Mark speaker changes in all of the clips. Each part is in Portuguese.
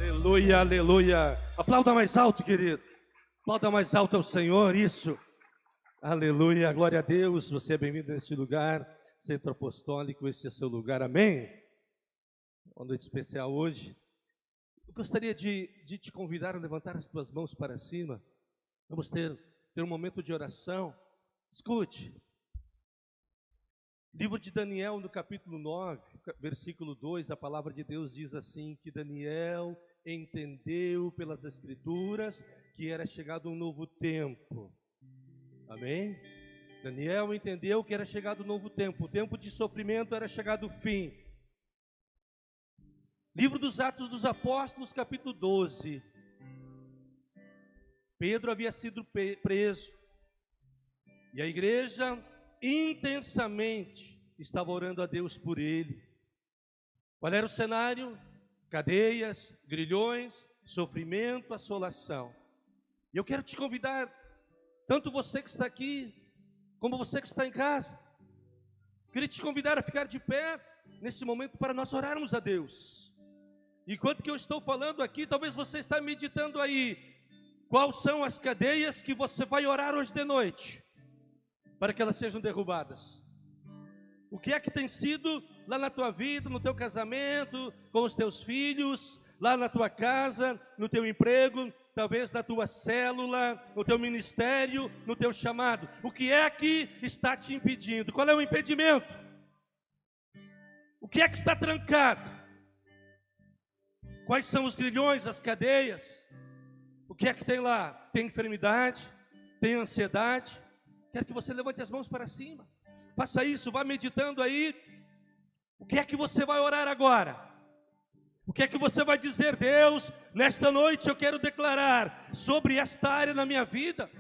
Speaker 1: Aleluia, aleluia. Aplauda mais alto, querido. Aplauda mais alto ao Senhor, isso. Aleluia, glória a Deus. Você é bem-vindo neste lugar, Centro Apostólico, esse é seu lugar, amém? Uma noite especial hoje. Eu gostaria de te convidar a levantar as tuas mãos para cima. Vamos ter um momento de oração. Escute. Livro de Daniel, no capítulo 9, versículo 2, a palavra de Deus diz assim, que Daniel entendeu pelas Escrituras que era chegado um novo tempo. Amém? Daniel entendeu que era chegado um novo tempo. O tempo de sofrimento era chegado o fim. Livro dos Atos dos Apóstolos, capítulo 12. Pedro havia sido preso. E a igreja intensamente estava orando a Deus por ele. Qual era o cenário? Cadeias, grilhões, sofrimento, assolação. E eu quero te convidar, tanto você que está aqui, como você que está em casa, queria te convidar a ficar de pé nesse momento para nós orarmos a Deus. Enquanto que eu estou falando aqui, talvez você está meditando aí, quais são as cadeias que você vai orar hoje de noite, para que elas sejam derrubadas. O que é que tem sido lá na tua vida, no teu casamento, com os teus filhos, lá na tua casa, no teu emprego, talvez na tua célula, no teu ministério, no teu chamado. O que é que está te impedindo? Qual é o impedimento? O que é que está trancado? Quais são os grilhões, as cadeias? O que é que tem lá? Tem enfermidade? Tem ansiedade? Quero que você levante as mãos para cima. Faça isso, vá meditando aí. O que é que você vai orar agora? O que é que você vai dizer? Deus, nesta noite eu quero declarar sobre esta área na minha vida.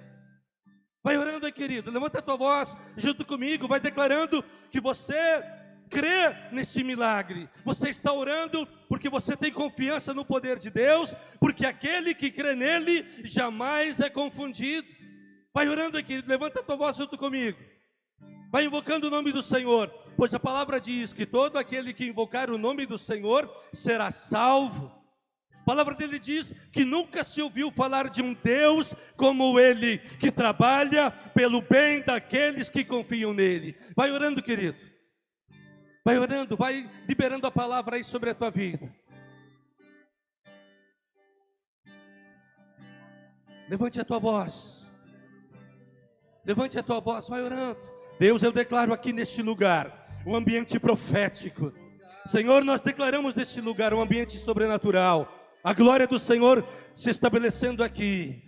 Speaker 1: Vai orando aí, querido. Levanta a tua voz junto comigo. Vai declarando que você crê nesse milagre. Você está orando porque você tem confiança no poder de Deus, porque aquele que crê nele jamais é confundido. Vai orando aí, querido, levanta a tua voz junto comigo. Vai invocando o nome do Senhor, pois a palavra diz que todo aquele que invocar o nome do Senhor será salvo. A palavra dele diz que nunca se ouviu falar de um Deus como ele, que trabalha pelo bem daqueles que confiam nele. Vai orando, querido. Vai orando, vai liberando a palavra aí sobre a tua vida. Levante a tua voz. Levante a tua voz, vai orando. Deus, eu declaro aqui neste lugar um ambiente profético. Senhor, nós declaramos neste lugar um ambiente sobrenatural. A glória do Senhor se estabelecendo aqui.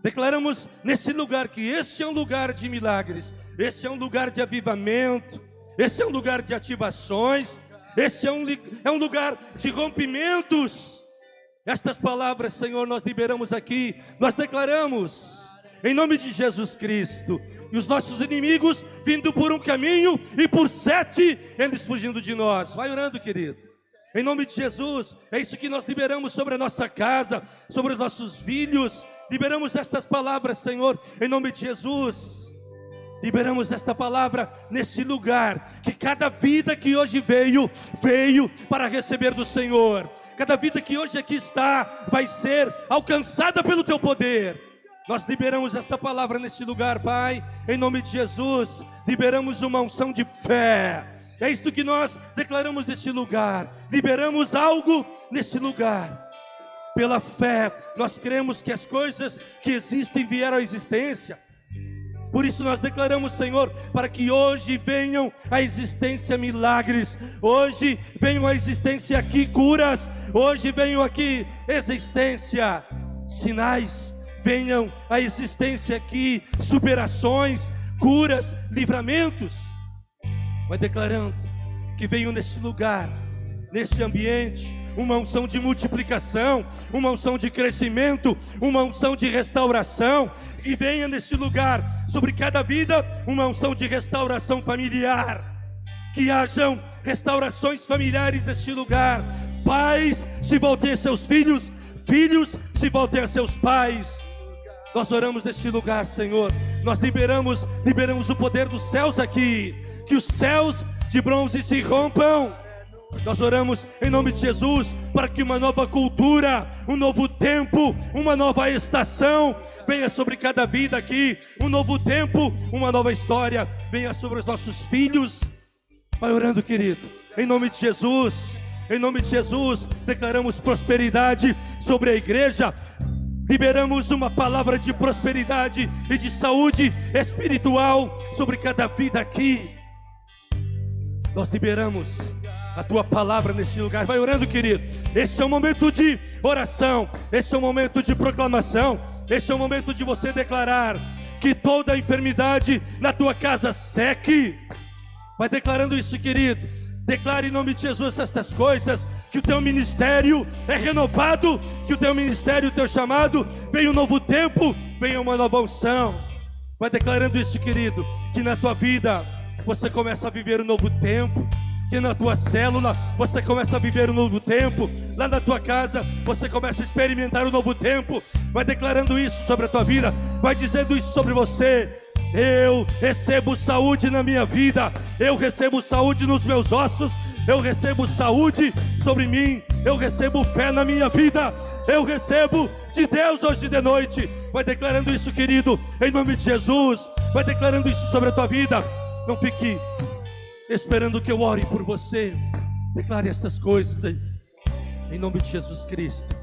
Speaker 1: Declaramos nesse lugar que este é um lugar de milagres. Este é um lugar de avivamento. Este é um lugar de ativações. Este é um lugar de rompimentos. Estas palavras, Senhor, nós liberamos aqui. Nós declaramos em nome de Jesus Cristo, e os nossos inimigos vindo por um caminho e por 7 eles fugindo de nós. Vai orando, querido. Em nome de Jesus, é isso que nós liberamos sobre a nossa casa, sobre os nossos filhos. Liberamos estas palavras, Senhor, em nome de Jesus. Liberamos esta palavra nesse lugar, que cada vida que hoje veio para receber do Senhor. Cada vida que hoje aqui está, vai ser alcançada pelo teu poder. Nós liberamos esta palavra nesse lugar, Pai, em nome de Jesus. Liberamos uma unção de fé. É isto que nós declaramos neste lugar. Liberamos algo nesse lugar. Pela fé, nós cremos que as coisas que existem vieram à existência. Por isso nós declaramos, Senhor, para que hoje venham à existência milagres. Hoje venham à existência aqui curas. Hoje venham aqui existência sinais. Venham à existência aqui superações, curas, livramentos. Vai declarando que venham nesse lugar, nesse ambiente, uma unção de multiplicação, uma unção de crescimento, uma unção de restauração. E venha nesse lugar, sobre cada vida, uma unção de restauração familiar. Que hajam restaurações familiares neste lugar. Pais se voltem a seus filhos, filhos se voltem a seus pais. Nós oramos neste lugar, Senhor. Nós liberamos o poder dos céus aqui. Que os céus de bronze se rompam. Nós oramos em nome de Jesus para que uma nova cultura, um novo tempo, uma nova estação venha sobre cada vida aqui. Um novo tempo, uma nova história venha sobre os nossos filhos. Vai orando, querido, em nome de Jesus. Em nome de Jesus, declaramos prosperidade sobre a igreja. Liberamos uma palavra de prosperidade e de saúde espiritual sobre cada vida aqui. Nós liberamos a tua palavra nesse lugar. Vai orando, querido. Esse é o momento de oração. Esse é o momento de proclamação. Esse é o momento de você declarar que toda a enfermidade na tua casa seque. Vai declarando isso, querido. Declare em nome de Jesus estas coisas. Que o teu ministério é renovado. Que o teu ministério, o teu chamado, venha um novo tempo, venha uma nova unção. Vai declarando isso, querido. Que na tua vida você começa a viver um novo tempo. Que na tua célula você começa a viver um novo tempo. Lá na tua casa você começa a experimentar um novo tempo. Vai declarando isso sobre a tua vida. Vai dizendo isso sobre você. Eu recebo saúde na minha vida. Eu recebo saúde nos meus ossos. Eu recebo saúde sobre mim. Eu recebo fé na minha vida. Eu recebo de Deus hoje de noite. Vai declarando isso, querido, em nome de Jesus. Vai declarando isso sobre a tua vida. Não fique esperando que eu ore por você. Declare estas coisas aí, em nome de Jesus Cristo.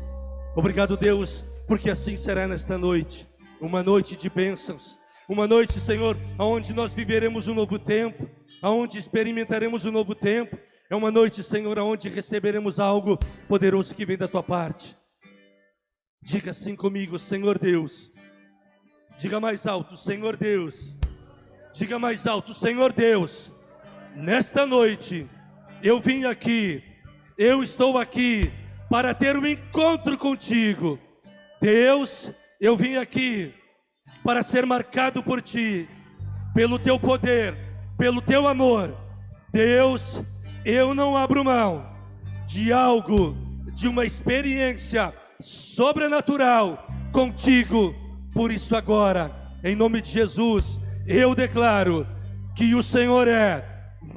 Speaker 1: Obrigado, Deus, porque assim será nesta noite. Uma noite de bênçãos. Uma noite, Senhor, onde nós viveremos um novo tempo, onde experimentaremos um novo tempo. É uma noite, Senhor, onde receberemos algo poderoso que vem da tua parte. Diga assim comigo, Senhor Deus. Diga mais alto, Senhor Deus. Diga mais alto, Senhor Deus. Nesta noite, eu vim aqui, eu estou aqui para ter um encontro contigo. Deus, eu vim aqui para ser marcado por ti, pelo teu poder, pelo teu amor. Deus, eu não abro mão de algo, de uma experiência sobrenatural contigo. Por isso agora, em nome de Jesus, eu declaro que o Senhor é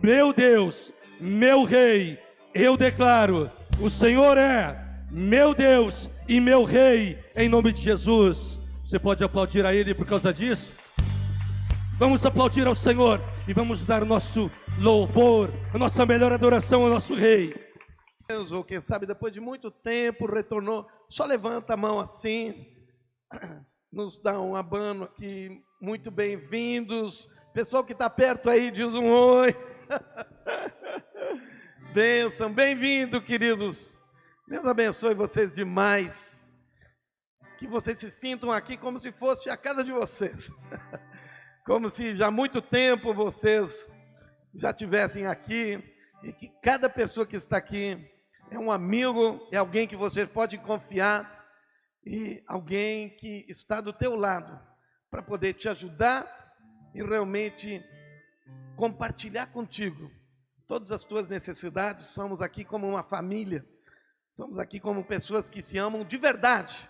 Speaker 1: meu Deus, meu Rei. Eu declaro, o Senhor é meu Deus e meu Rei, em nome de Jesus. Você pode aplaudir a Ele por causa disso? Vamos aplaudir ao Senhor e vamos dar o nosso louvor, a nossa melhor adoração ao nosso Rei.
Speaker 2: Ou quem sabe depois de muito tempo retornou, só levanta a mão assim, nos dá um abano aqui, muito bem-vindos. Pessoal que está perto aí, diz um oi. Bênção, bem-vindo, queridos. Deus abençoe vocês demais. Que vocês se sintam aqui como se fosse a casa de vocês. Como se já há muito tempo vocês já estivessem aqui. E que cada pessoa que está aqui é um amigo, é alguém que você pode confiar. E alguém que está do teu lado para poder te ajudar e realmente compartilhar contigo todas as tuas necessidades. Somos aqui como uma família, somos aqui como pessoas que se amam de verdade,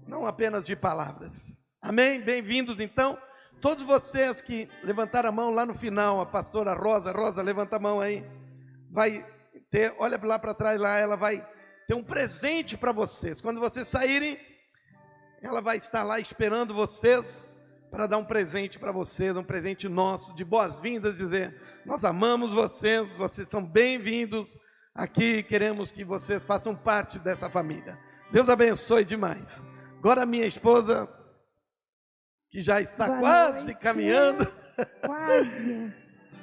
Speaker 2: não apenas de palavras. Amém? Bem-vindos então, todos vocês que levantaram a mão lá no final. A pastora Rosa, levanta a mão aí, vai ter, olha lá para trás lá, ela vai ter um presente para vocês. Quando vocês saírem, ela vai estar lá esperando vocês para dar um presente para vocês, um presente nosso, de boas-vindas, dizer, nós amamos vocês, vocês são bem-vindos aqui, queremos que vocês façam parte dessa família. Deus abençoe demais. Agora a minha esposa, que já está
Speaker 3: Boa
Speaker 2: quase
Speaker 3: noite.
Speaker 2: Quase.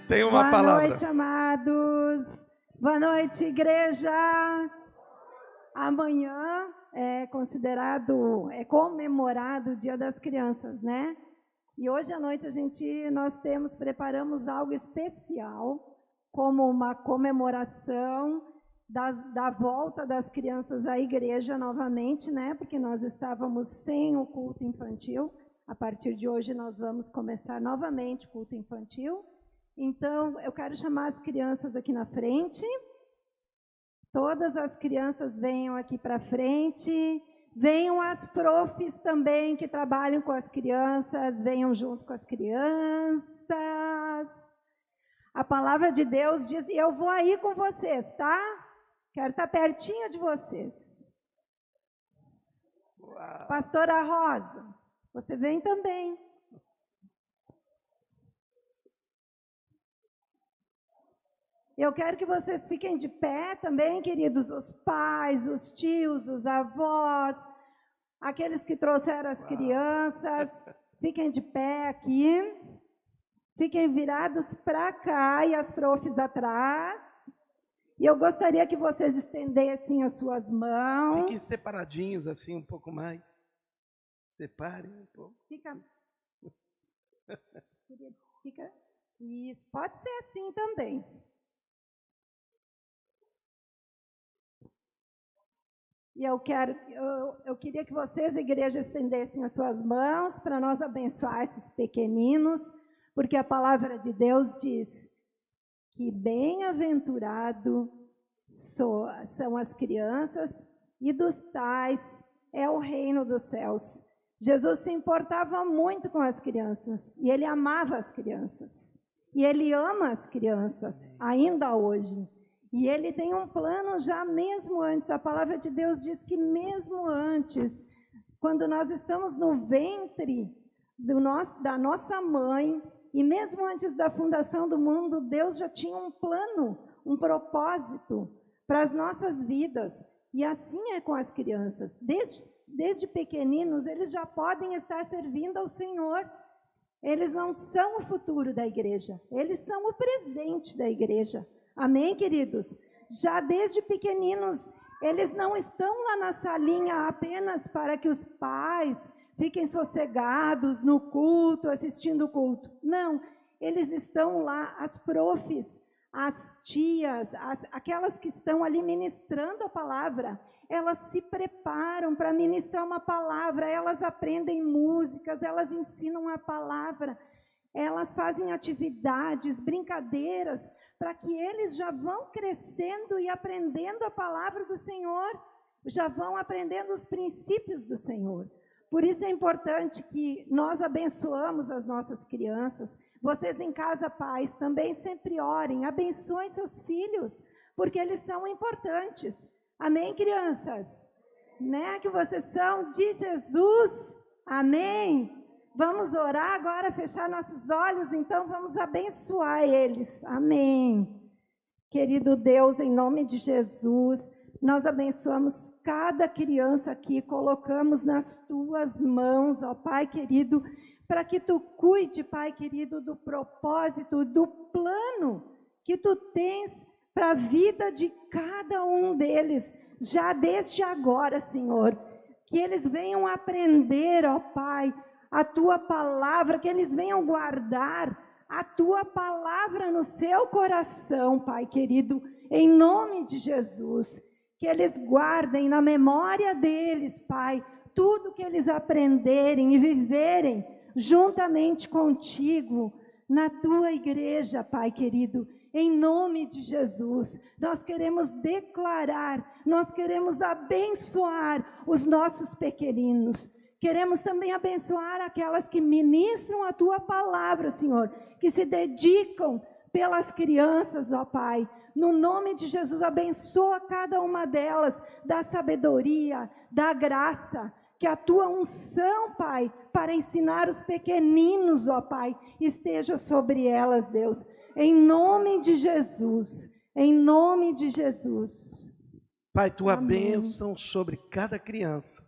Speaker 2: Tem uma palavra.
Speaker 3: Boa noite, amados. Boa noite, igreja. Amanhã é comemorado o Dia das Crianças, né? E hoje à noite nós preparamos algo especial, como uma comemoração da volta das crianças à igreja novamente, né? Porque nós estávamos sem o culto infantil. A partir de hoje nós vamos começar novamente o culto infantil. Então, eu quero chamar as crianças aqui na frente. Todas as crianças venham aqui para frente. Venham as profs também que trabalham com as crianças, venham junto com as crianças. A palavra de Deus diz, e eu vou aí com vocês, tá? Quero estar pertinho de vocês.
Speaker 2: Uau.
Speaker 3: Pastora Rosa, você vem também. Eu quero que vocês fiquem de pé também, queridos, os pais, os tios, os avós, aqueles que trouxeram as crianças. Fiquem de pé aqui. Fiquem virados para cá e as profs atrás. E eu gostaria que vocês estendessem as suas mãos.
Speaker 2: Fiquem separadinhos assim um pouco mais. Separem um pouco.
Speaker 3: Fica. Isso, pode ser assim também. E eu queria que vocês, igreja, estendessem as suas mãos para nós abençoar esses pequeninos, porque a palavra de Deus diz que bem-aventurado são as crianças e dos tais é o reino dos céus. Jesus se importava muito com as crianças e ele amava as crianças. E ele ama as crianças ainda hoje. E ele tem um plano já mesmo antes. A palavra de Deus diz que mesmo antes, quando nós estamos no ventre da nossa mãe, e mesmo antes da fundação do mundo, Deus já tinha um plano, um propósito para as nossas vidas. E assim é com as crianças. Desde pequeninos, eles já podem estar servindo ao Senhor. Eles não são o futuro da igreja, eles são o presente da igreja. Amém, queridos? Já desde pequeninos, eles não estão lá na salinha apenas para que os pais fiquem sossegados no culto, assistindo o culto. Não, eles estão lá, as profs, as tias, aquelas que estão ali ministrando a palavra, elas se preparam para ministrar uma palavra, elas aprendem músicas, elas ensinam a palavra, elas fazem atividades, brincadeiras, para que eles já vão crescendo e aprendendo a palavra do Senhor, já vão aprendendo os princípios do Senhor. Por isso é importante que nós abençoamos as nossas crianças. Vocês em casa, pais, também sempre orem, abençoem seus filhos, porque eles são importantes. Amém, crianças? Né? Que vocês são de Jesus. Amém? Vamos orar agora, fechar nossos olhos, então vamos abençoar eles. Amém. Querido Deus, em nome de Jesus, nós abençoamos cada criança aqui, colocamos nas tuas mãos, ó Pai querido, para que tu cuide, Pai querido, do propósito, do plano que tu tens para a vida de cada um deles, já desde agora, Senhor. Que eles venham aprender, ó Pai, a tua palavra, que eles venham guardar a tua palavra no seu coração, Pai querido, em nome de Jesus. Que eles guardem na memória deles, Pai, tudo que eles aprenderem e viverem juntamente contigo na tua igreja, Pai querido, em nome de Jesus. Nós queremos declarar, nós queremos abençoar os nossos pequeninos. Queremos também abençoar aquelas que ministram a tua palavra, Senhor, que se dedicam pelas crianças, ó Pai. No nome de Jesus, abençoa cada uma delas, da sabedoria, da graça, que a tua unção, Pai, para ensinar os pequeninos, ó Pai, esteja sobre elas, Deus. Em nome de Jesus, em nome de Jesus.
Speaker 2: Pai, tua
Speaker 3: Amém.
Speaker 2: bênção sobre cada criança.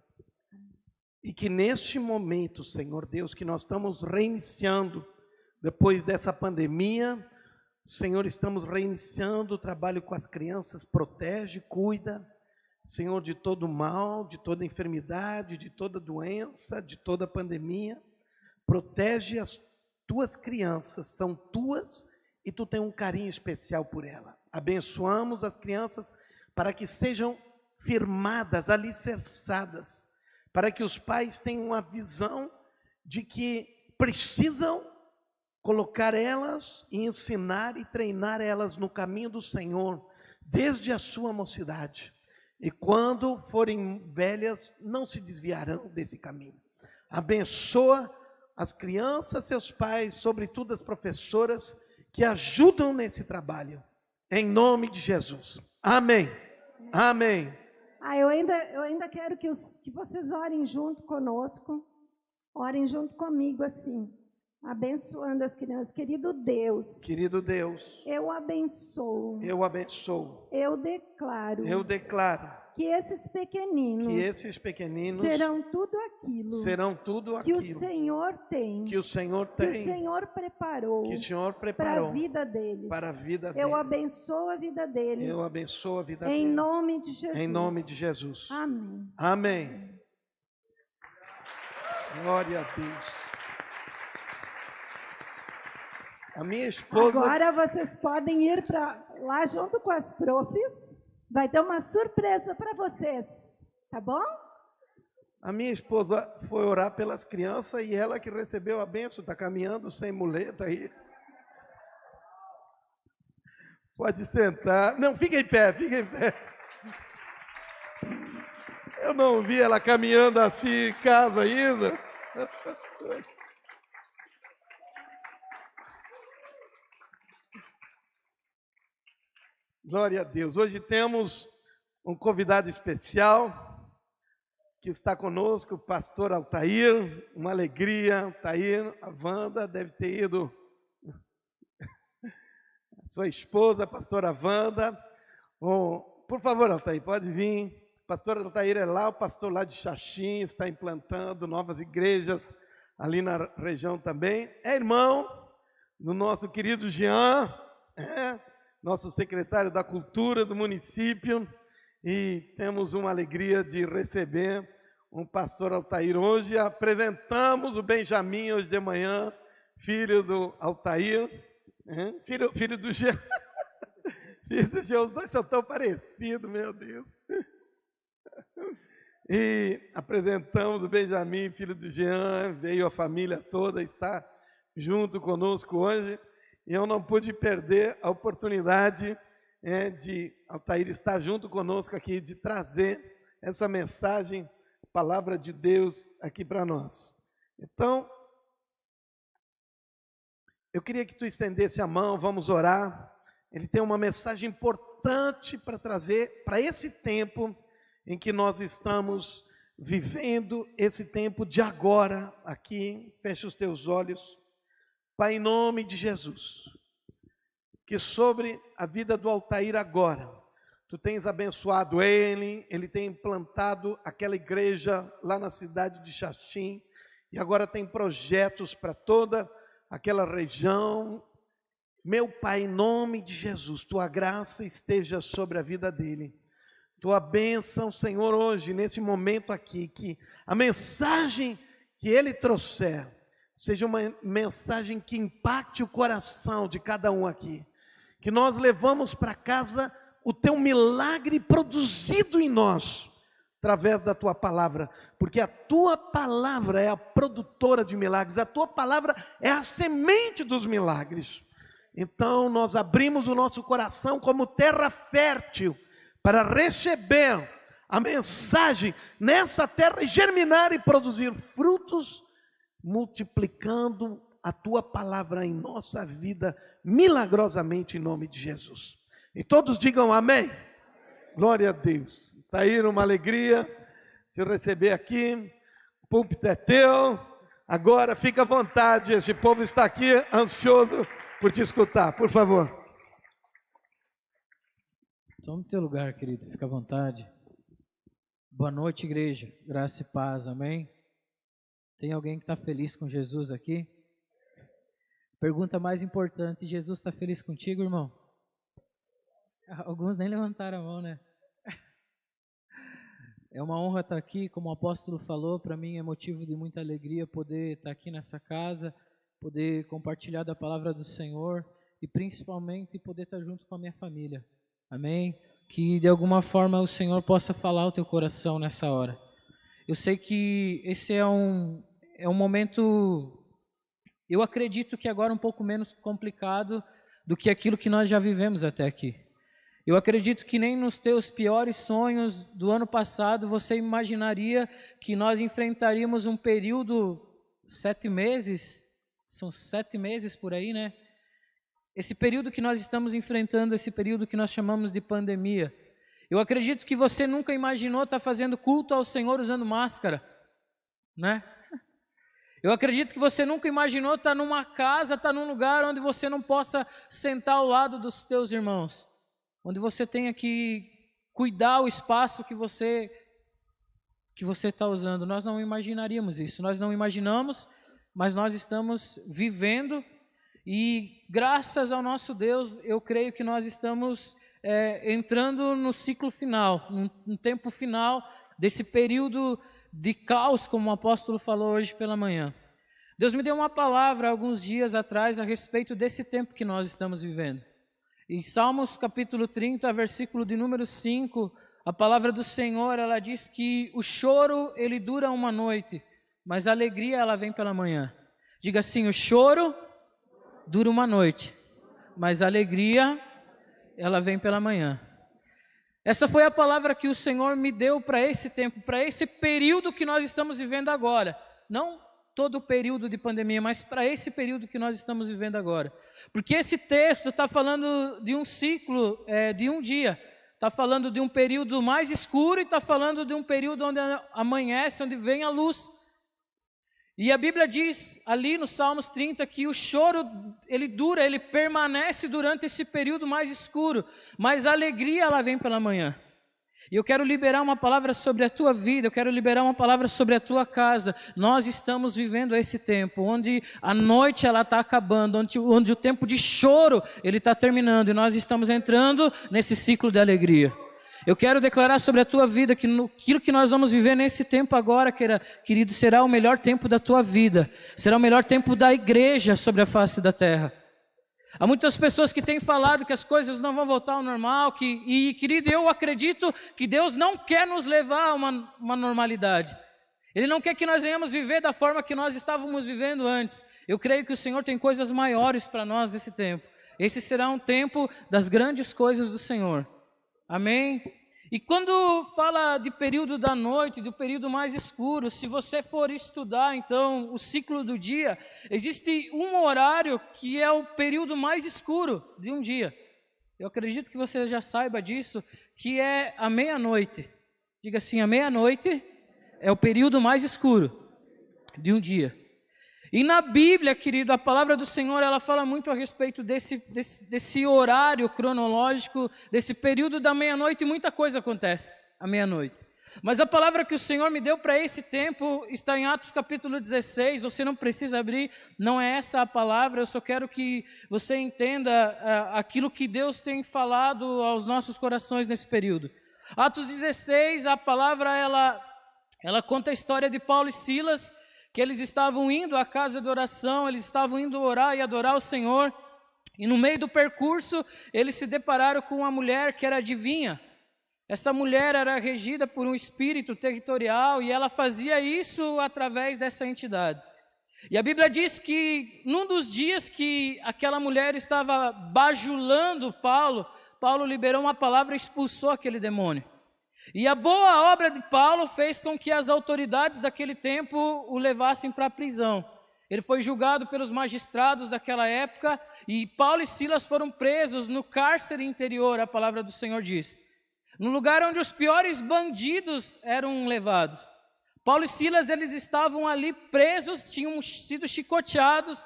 Speaker 2: E que neste momento, Senhor Deus, que nós estamos reiniciando, depois dessa pandemia, Senhor, estamos reiniciando o trabalho com as crianças, protege, cuida, Senhor, de todo mal, de toda enfermidade, de toda doença, de toda pandemia, protege as tuas crianças, são tuas e tu tem um carinho especial por ela. Abençoamos as crianças para que sejam firmadas, alicerçadas, para que os pais tenham uma visão de que precisam colocar elas e ensinar e treinar elas no caminho do Senhor, desde a sua mocidade. E quando forem velhas, não se desviarão desse caminho. Abençoa as crianças, seus pais, sobretudo as professoras, que ajudam nesse trabalho. Em nome de Jesus. Amém. Amém.
Speaker 3: Eu ainda quero que vocês orem junto conosco, orem junto comigo assim, abençoando as crianças. Querido Deus, eu abençoo, eu declaro que esses pequeninos serão tudo aquilo que o Senhor tem, que o Senhor preparou para a vida deles. Eu abençoo a vida deles. Em nome de Jesus. Amém.
Speaker 2: Amém. Glória a Deus. A minha esposa...
Speaker 3: Agora vocês podem ir lá junto com as profs. Vai ter uma surpresa para vocês, tá bom?
Speaker 2: A minha esposa foi orar pelas crianças e ela que recebeu a bênção, está caminhando sem muleta aí. Pode sentar. Não, fica em pé, fica em pé. Eu não vi ela caminhando assim em casa ainda. Glória a Deus. Hoje temos um convidado especial que está conosco, o pastor Altair. Uma alegria, Altair. A Wanda deve ter ido. Sua esposa, a pastora Wanda. Por favor, Altair, pode vir. O pastor Altair é lá, o pastor lá de Xaxim, está implantando novas igrejas ali na região também. É irmão do nosso querido Jean, nosso secretário da Cultura do município, e temos uma alegria de receber um pastor Altair. Hoje apresentamos o Benjamin, hoje de manhã, filho do Altair, filho do Jean. Filho do Jean, os dois são tão parecidos, meu Deus. E apresentamos o Benjamin, filho do Jean, veio a família toda, está junto conosco hoje. E eu não pude perder a oportunidade de Altair estar junto conosco aqui, de trazer essa mensagem, palavra de Deus aqui para nós. Então, eu queria que tu estendesse a mão, vamos orar. Ele tem uma mensagem importante para trazer para esse tempo em que nós estamos vivendo, esse tempo de agora, aqui. Fecha os teus olhos. Pai, em nome de Jesus, que sobre a vida do Altair agora, tu tens abençoado ele tem implantado aquela igreja lá na cidade de Xaxim, e agora tem projetos para toda aquela região. Meu Pai, em nome de Jesus, tua graça esteja sobre a vida dele, tua bênção, Senhor, hoje, nesse momento aqui, que a mensagem que ele trouxer, seja uma mensagem que impacte o coração de cada um aqui. Que nós levamos para casa o teu milagre produzido em nós, através da tua palavra. Porque a tua palavra é a produtora de milagres, a tua palavra é a semente dos milagres. Então nós abrimos o nosso coração como terra fértil, para receber a mensagem nessa terra e germinar e produzir frutos, multiplicando a tua palavra em nossa vida, milagrosamente, em nome de Jesus. E todos digam amém. Glória a Deus. Está aí uma alegria te receber aqui. O púlpito é teu. Agora fica à vontade. Esse povo está aqui ansioso por te escutar. Por favor.
Speaker 4: Tome teu lugar, querido. Fica à vontade. Boa noite, igreja. Graça e paz. Amém. Tem alguém que está feliz com Jesus aqui? Pergunta mais importante: Jesus está feliz contigo, irmão? Alguns nem levantaram a mão, né? É uma honra estar aqui, como o apóstolo falou, para mim é motivo de muita alegria poder estar aqui nessa casa, poder compartilhar da palavra do Senhor e principalmente poder estar junto com a minha família. Amém? Que de alguma forma o Senhor possa falar ao teu coração nessa hora. Eu sei que esse é um momento, eu acredito que agora um pouco menos complicado do que aquilo que nós já vivemos até aqui. Eu acredito que nem nos teus piores sonhos do ano passado você imaginaria que nós enfrentaríamos um período, 7 meses, são 7 meses por aí, né? esse período que nós estamos enfrentando, esse período que nós chamamos de pandemia. Eu acredito que você nunca imaginou estar fazendo culto ao Senhor usando máscara, né? Eu acredito que você nunca imaginou estar numa casa, estar num lugar onde você não possa sentar ao lado dos teus irmãos, onde você tenha que cuidar o espaço que você está usando. Nós não imaginaríamos isso, nós não imaginamos, mas nós estamos vivendo e graças ao nosso Deus, eu creio que nós estamos entrando no ciclo final, no tempo final desse período de caos, como o apóstolo falou hoje pela manhã. Deus me deu uma palavra alguns dias atrás a respeito desse tempo que nós estamos vivendo. Em Salmos capítulo 30, versículo de número 5, a palavra do Senhor, ela diz que o choro, ele dura uma noite, mas a alegria, ela vem pela manhã. Diga assim, o choro dura uma noite, mas a alegria, ela vem pela manhã. Essa foi a palavra que o Senhor me deu para esse tempo, para esse período que nós estamos vivendo agora. Não todo o período de pandemia, mas para esse período que nós estamos vivendo agora. Porque esse texto está falando de um ciclo, de um dia. Está falando de um período mais escuro e está falando de um período onde amanhece, onde vem a luz. E a Bíblia diz ali no Salmos 30 que o choro, ele dura, ele permanece durante esse período mais escuro, mas a alegria, ela vem pela manhã. E eu quero liberar uma palavra sobre a tua vida, eu quero liberar uma palavra sobre a tua casa. Nós estamos vivendo esse tempo, onde a noite ela está acabando, onde o tempo de choro ele está terminando, e nós estamos entrando nesse ciclo de alegria. Eu quero declarar sobre a tua vida que aquilo que nós vamos viver nesse tempo agora, querido, será o melhor tempo da tua vida. Será o melhor tempo da igreja sobre a face da terra. Há muitas pessoas que têm falado que as coisas não vão voltar ao normal, querido, eu acredito que Deus não quer nos levar a uma normalidade. Ele não quer que nós venhamos viver da forma que nós estávamos vivendo antes. Eu creio que o Senhor tem coisas maiores para nós nesse tempo. Esse será um tempo das grandes coisas do Senhor. Amém? E quando fala de período da noite, do período mais escuro, se você for estudar, então, o ciclo do dia, existe um horário que é o período mais escuro de um dia. Eu acredito que você já saiba disso, que é a meia-noite. Diga assim, a meia-noite é o período mais escuro de um dia. E na Bíblia, querido, a palavra do Senhor, ela fala muito a respeito desse horário cronológico, desse período da meia-noite, e muita coisa acontece à meia-noite. Mas a palavra que o Senhor me deu para esse tempo está em Atos capítulo 16, você não precisa abrir, não é essa a palavra, eu só quero que você entenda aquilo que Deus tem falado aos nossos corações nesse período. Atos 16, a palavra, ela conta a história de Paulo e Silas, que eles estavam indo à casa de oração, eles estavam indo orar e adorar o Senhor, e no meio do percurso, eles se depararam com uma mulher que era adivinha. Essa mulher era regida por um espírito territorial, e ela fazia isso através dessa entidade. E a Bíblia diz que, num dos dias que aquela mulher estava bajulando Paulo liberou uma palavra e expulsou aquele demônio. E a boa obra de Paulo fez com que as autoridades daquele tempo o levassem para a prisão. Ele foi julgado pelos magistrados daquela época e Paulo e Silas foram presos no cárcere interior, a palavra do Senhor diz. No lugar onde os piores bandidos eram levados. Paulo e Silas, eles estavam ali presos, tinham sido chicoteados,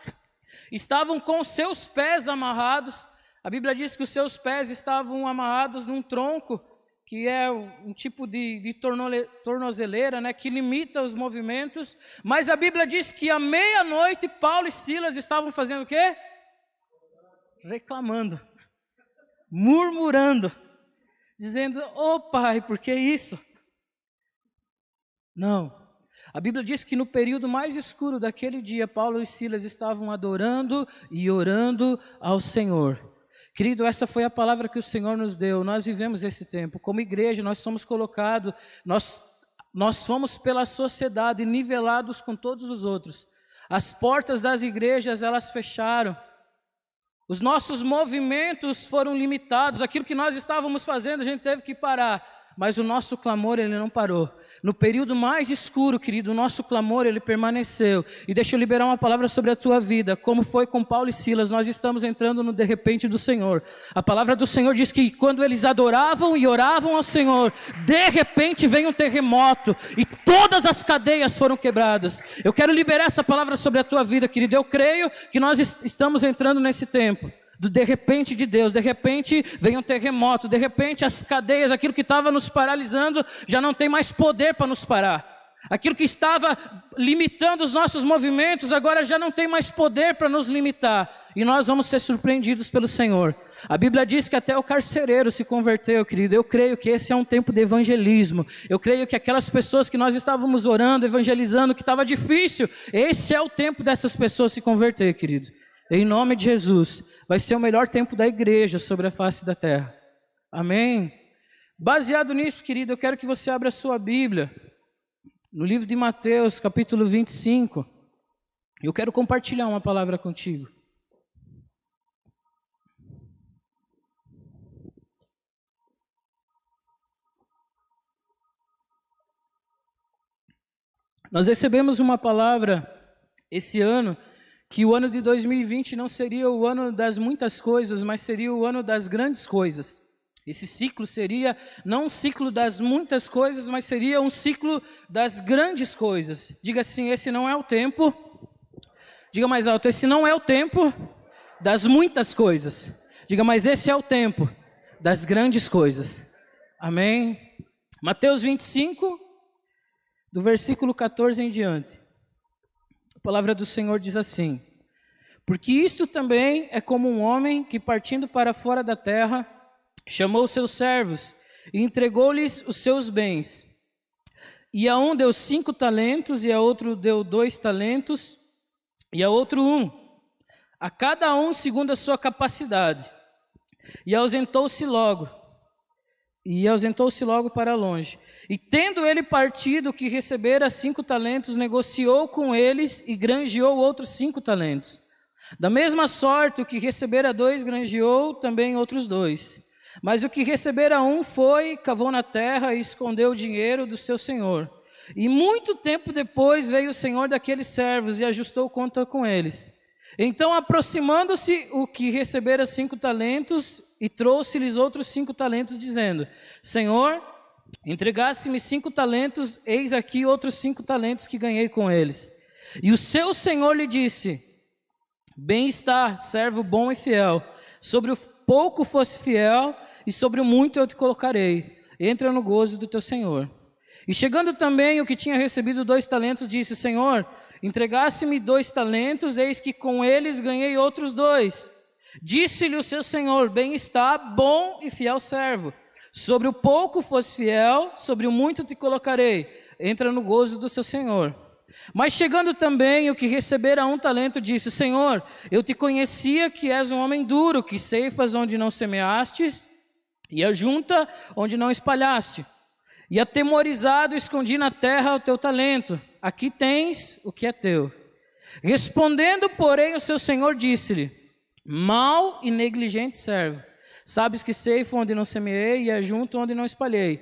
Speaker 4: estavam com seus pés amarrados. A Bíblia diz que os seus pés estavam amarrados num tronco, que é um tipo de tornozeleira, né, que limita os movimentos. Mas a Bíblia diz que à meia-noite Paulo e Silas estavam fazendo o quê? Reclamando, murmurando, dizendo, ô Pai, por que isso? Não. A Bíblia diz que no período mais escuro daquele dia, Paulo e Silas estavam adorando e orando ao Senhor. Querido, essa foi a palavra que o Senhor nos deu. Nós vivemos esse tempo. Como igreja, nós somos colocados, nós fomos pela sociedade nivelados com todos os outros. As portas das igrejas, elas fecharam. Os nossos movimentos foram limitados. Aquilo que nós estávamos fazendo, a gente teve que parar. Mas o nosso clamor, ele não parou. No período mais escuro, querido, o nosso clamor, ele permaneceu. E deixa eu liberar uma palavra sobre a tua vida. Como foi com Paulo e Silas, nós estamos entrando no de repente do Senhor. A palavra do Senhor diz que quando eles adoravam e oravam ao Senhor, de repente veio um terremoto e todas as cadeias foram quebradas. Eu quero liberar essa palavra sobre a tua vida, querido. Eu creio que nós estamos entrando nesse tempo. Do de repente de Deus, de repente vem um terremoto, de repente as cadeias, aquilo que estava nos paralisando, já não tem mais poder para nos parar. Aquilo que estava limitando os nossos movimentos, agora já não tem mais poder para nos limitar. E nós vamos ser surpreendidos pelo Senhor. A Bíblia diz que até o carcereiro se converteu, querido. Eu creio que esse é um tempo de evangelismo. Eu creio que aquelas pessoas que nós estávamos orando, evangelizando, que estava difícil, esse é o tempo dessas pessoas se converter, querido. Em nome de Jesus, vai ser o melhor tempo da igreja sobre a face da terra. Amém? Baseado nisso, querido, eu quero que você abra a sua Bíblia, no livro de Mateus, capítulo 25. Eu quero compartilhar uma palavra contigo. Nós recebemos uma palavra esse ano, que o ano de 2020 não seria o ano das muitas coisas, mas seria o ano das grandes coisas. Esse ciclo seria não um ciclo das muitas coisas, mas seria um ciclo das grandes coisas. Diga assim, esse não é o tempo. Diga mais alto, esse não é o tempo das muitas coisas. Diga, mas esse é o tempo das grandes coisas. Amém? Mateus 25, do versículo 14 em diante. A palavra do Senhor diz assim: porque isto também é como um homem que, partindo para fora da terra, chamou seus servos e entregou-lhes os seus bens. E a um deu 5 talentos, e a outro deu 2 talentos, e a outro 1, a cada um segundo a sua capacidade. E ausentou-se logo para longe. E tendo ele partido, o que recebera 5 talentos, negociou com eles e granjeou outros 5 talentos. Da mesma sorte, o que recebera 2, granjeou também outros 2. Mas o que recebera 1 foi, cavou na terra e escondeu o dinheiro do seu senhor. E muito tempo depois veio o senhor daqueles servos e ajustou conta com eles. Então, aproximando-se o que recebera 5 talentos, e trouxe-lhes outros 5 talentos, dizendo: Senhor, entregaste-me 5 talentos, eis aqui outros 5 talentos que ganhei com eles. E o seu senhor lhe disse: bem está, servo bom e fiel. Sobre o pouco fosse fiel, e sobre o muito eu te colocarei. Entra no gozo do teu senhor. E chegando também o que tinha recebido 2 talentos, disse: Senhor, entregaste-me 2 talentos, eis que com eles ganhei outros 2. Disse-lhe o seu senhor: bem está, bom e fiel servo. Sobre o pouco fosse fiel, sobre o muito te colocarei. Entra no gozo do seu senhor. Mas chegando também o que recebera 1 talento, disse: Senhor, eu te conhecia que és um homem duro, que ceifas onde não semeastes, e ajunta onde não espalhaste. E atemorizado escondi na terra o teu talento. Aqui tens o que é teu. Respondendo, porém, o seu senhor disse-lhe: mau e negligente servo, sabes que ceifo onde não semeei e ajunto onde não espalhei.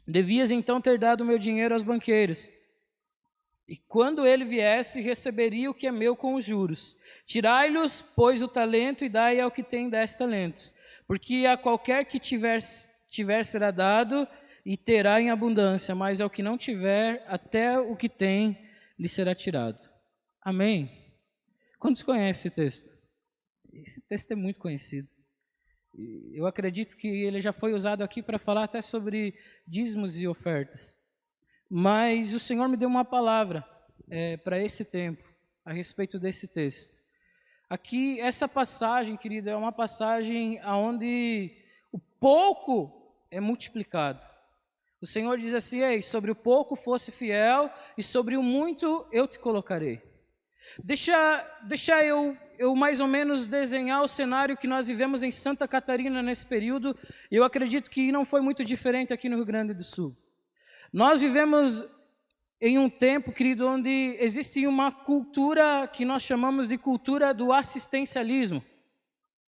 Speaker 4: Devias então ter dado o meu dinheiro aos banqueiros, e quando ele viesse, receberia o que é meu com os juros. Tirai-lhes, pois, o talento e dai ao que tem 10 talentos. Porque a qualquer que tiver será dado e terá em abundância, mas ao que não tiver, até o que tem lhe será tirado. Amém? Quantos conhecem esse texto? Esse texto é muito conhecido. Eu acredito que ele já foi usado aqui para falar até sobre dízimos e ofertas. Mas o Senhor me deu uma palavra para esse tempo, a respeito desse texto. Aqui, essa passagem, querido, é uma passagem onde o pouco é multiplicado. O Senhor diz assim: ei, sobre o pouco fosse fiel, e sobre o muito eu te colocarei. Deixa eu mais ou menos desenhar o cenário que nós vivemos em Santa Catarina nesse período. Eu acredito que não foi muito diferente aqui no Rio Grande do Sul. Nós vivemos em um tempo, querido, onde existe uma cultura que nós chamamos de cultura do assistencialismo.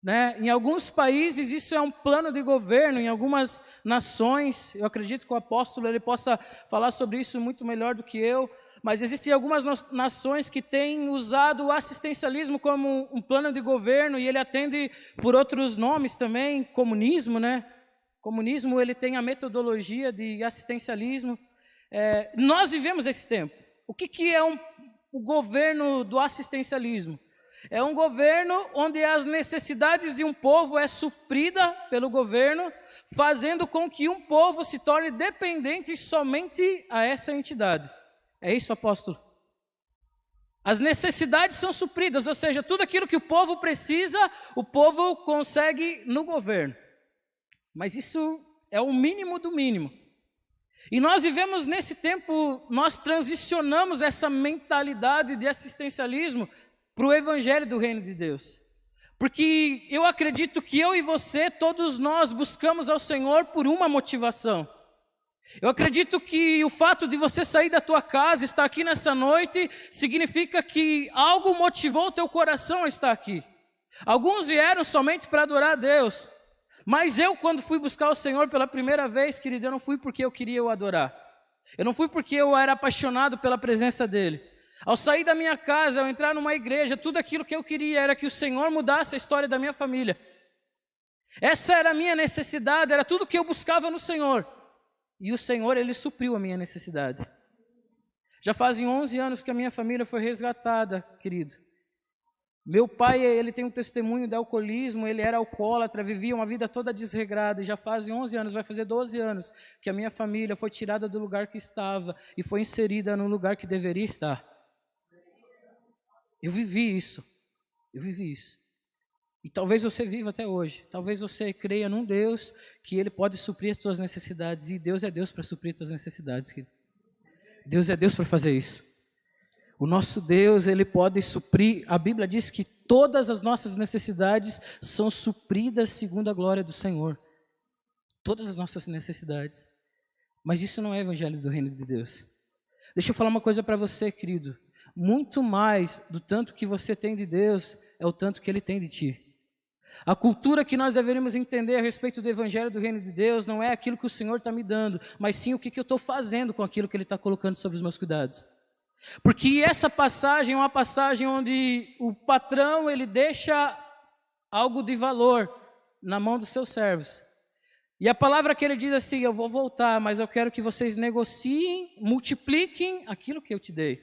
Speaker 4: né? Em alguns países isso é um plano de governo, em algumas nações, eu acredito que o apóstolo ele possa falar sobre isso muito melhor do que eu, mas existem algumas nações que têm usado o assistencialismo como um plano de governo e ele atende por outros nomes também, comunismo, né? Comunismo ele tem a metodologia de assistencialismo. Nós vivemos esse tempo. O que é o governo do assistencialismo? É um governo onde as necessidades de um povo é suprida pelo governo, fazendo com que um povo se torne dependente somente a essa entidade. É isso, apóstolo? As necessidades são supridas, ou seja, tudo aquilo que o povo precisa, o povo consegue no governo. Mas isso é o mínimo do mínimo. E nós vivemos nesse tempo, nós transicionamos essa mentalidade de assistencialismo para o evangelho do reino de Deus. Porque eu acredito que eu e você, todos nós buscamos ao Senhor por uma motivação. Eu acredito que o fato de você sair da tua casa, estar aqui nessa noite, significa que algo motivou o teu coração a estar aqui. Alguns vieram somente para adorar a Deus. Mas eu, quando fui buscar o Senhor pela primeira vez, querido, eu não fui porque eu queria o adorar. Eu não fui porque eu era apaixonado pela presença dEle. Ao sair da minha casa, ao entrar numa igreja, tudo aquilo que eu queria era que o Senhor mudasse a história da minha família. Essa era a minha necessidade, era tudo que eu buscava no Senhor. E o Senhor, Ele supriu a minha necessidade. Já fazem 11 anos que a minha família foi resgatada, querido. Meu pai, ele tem um testemunho de alcoolismo, ele era alcoólatra, vivia uma vida toda desregrada, e já fazem 11 anos, vai fazer 12 anos, que a minha família foi tirada do lugar que estava e foi inserida no lugar que deveria estar. Eu vivi isso. E talvez você viva até hoje, talvez você creia num Deus que Ele pode suprir as tuas necessidades, e Deus é Deus para suprir as tuas necessidades, querido. Deus é Deus para fazer isso. O nosso Deus, Ele pode suprir, a Bíblia diz que todas as nossas necessidades são supridas segundo a glória do Senhor. Todas as nossas necessidades. Mas isso não é evangelho do reino de Deus. Deixa eu falar uma coisa para você, querido. Muito mais do tanto que você tem de Deus, é o tanto que Ele tem de ti. A cultura que nós deveríamos entender a respeito do evangelho do reino de Deus não é aquilo que o Senhor está me dando, mas sim o que eu estou fazendo com aquilo que Ele está colocando sobre os meus cuidados. Porque essa passagem é uma passagem onde o patrão ele deixa algo de valor na mão dos seus servos. E a palavra que ele diz assim, eu vou voltar, mas eu quero que vocês negociem, multipliquem aquilo que eu te dei.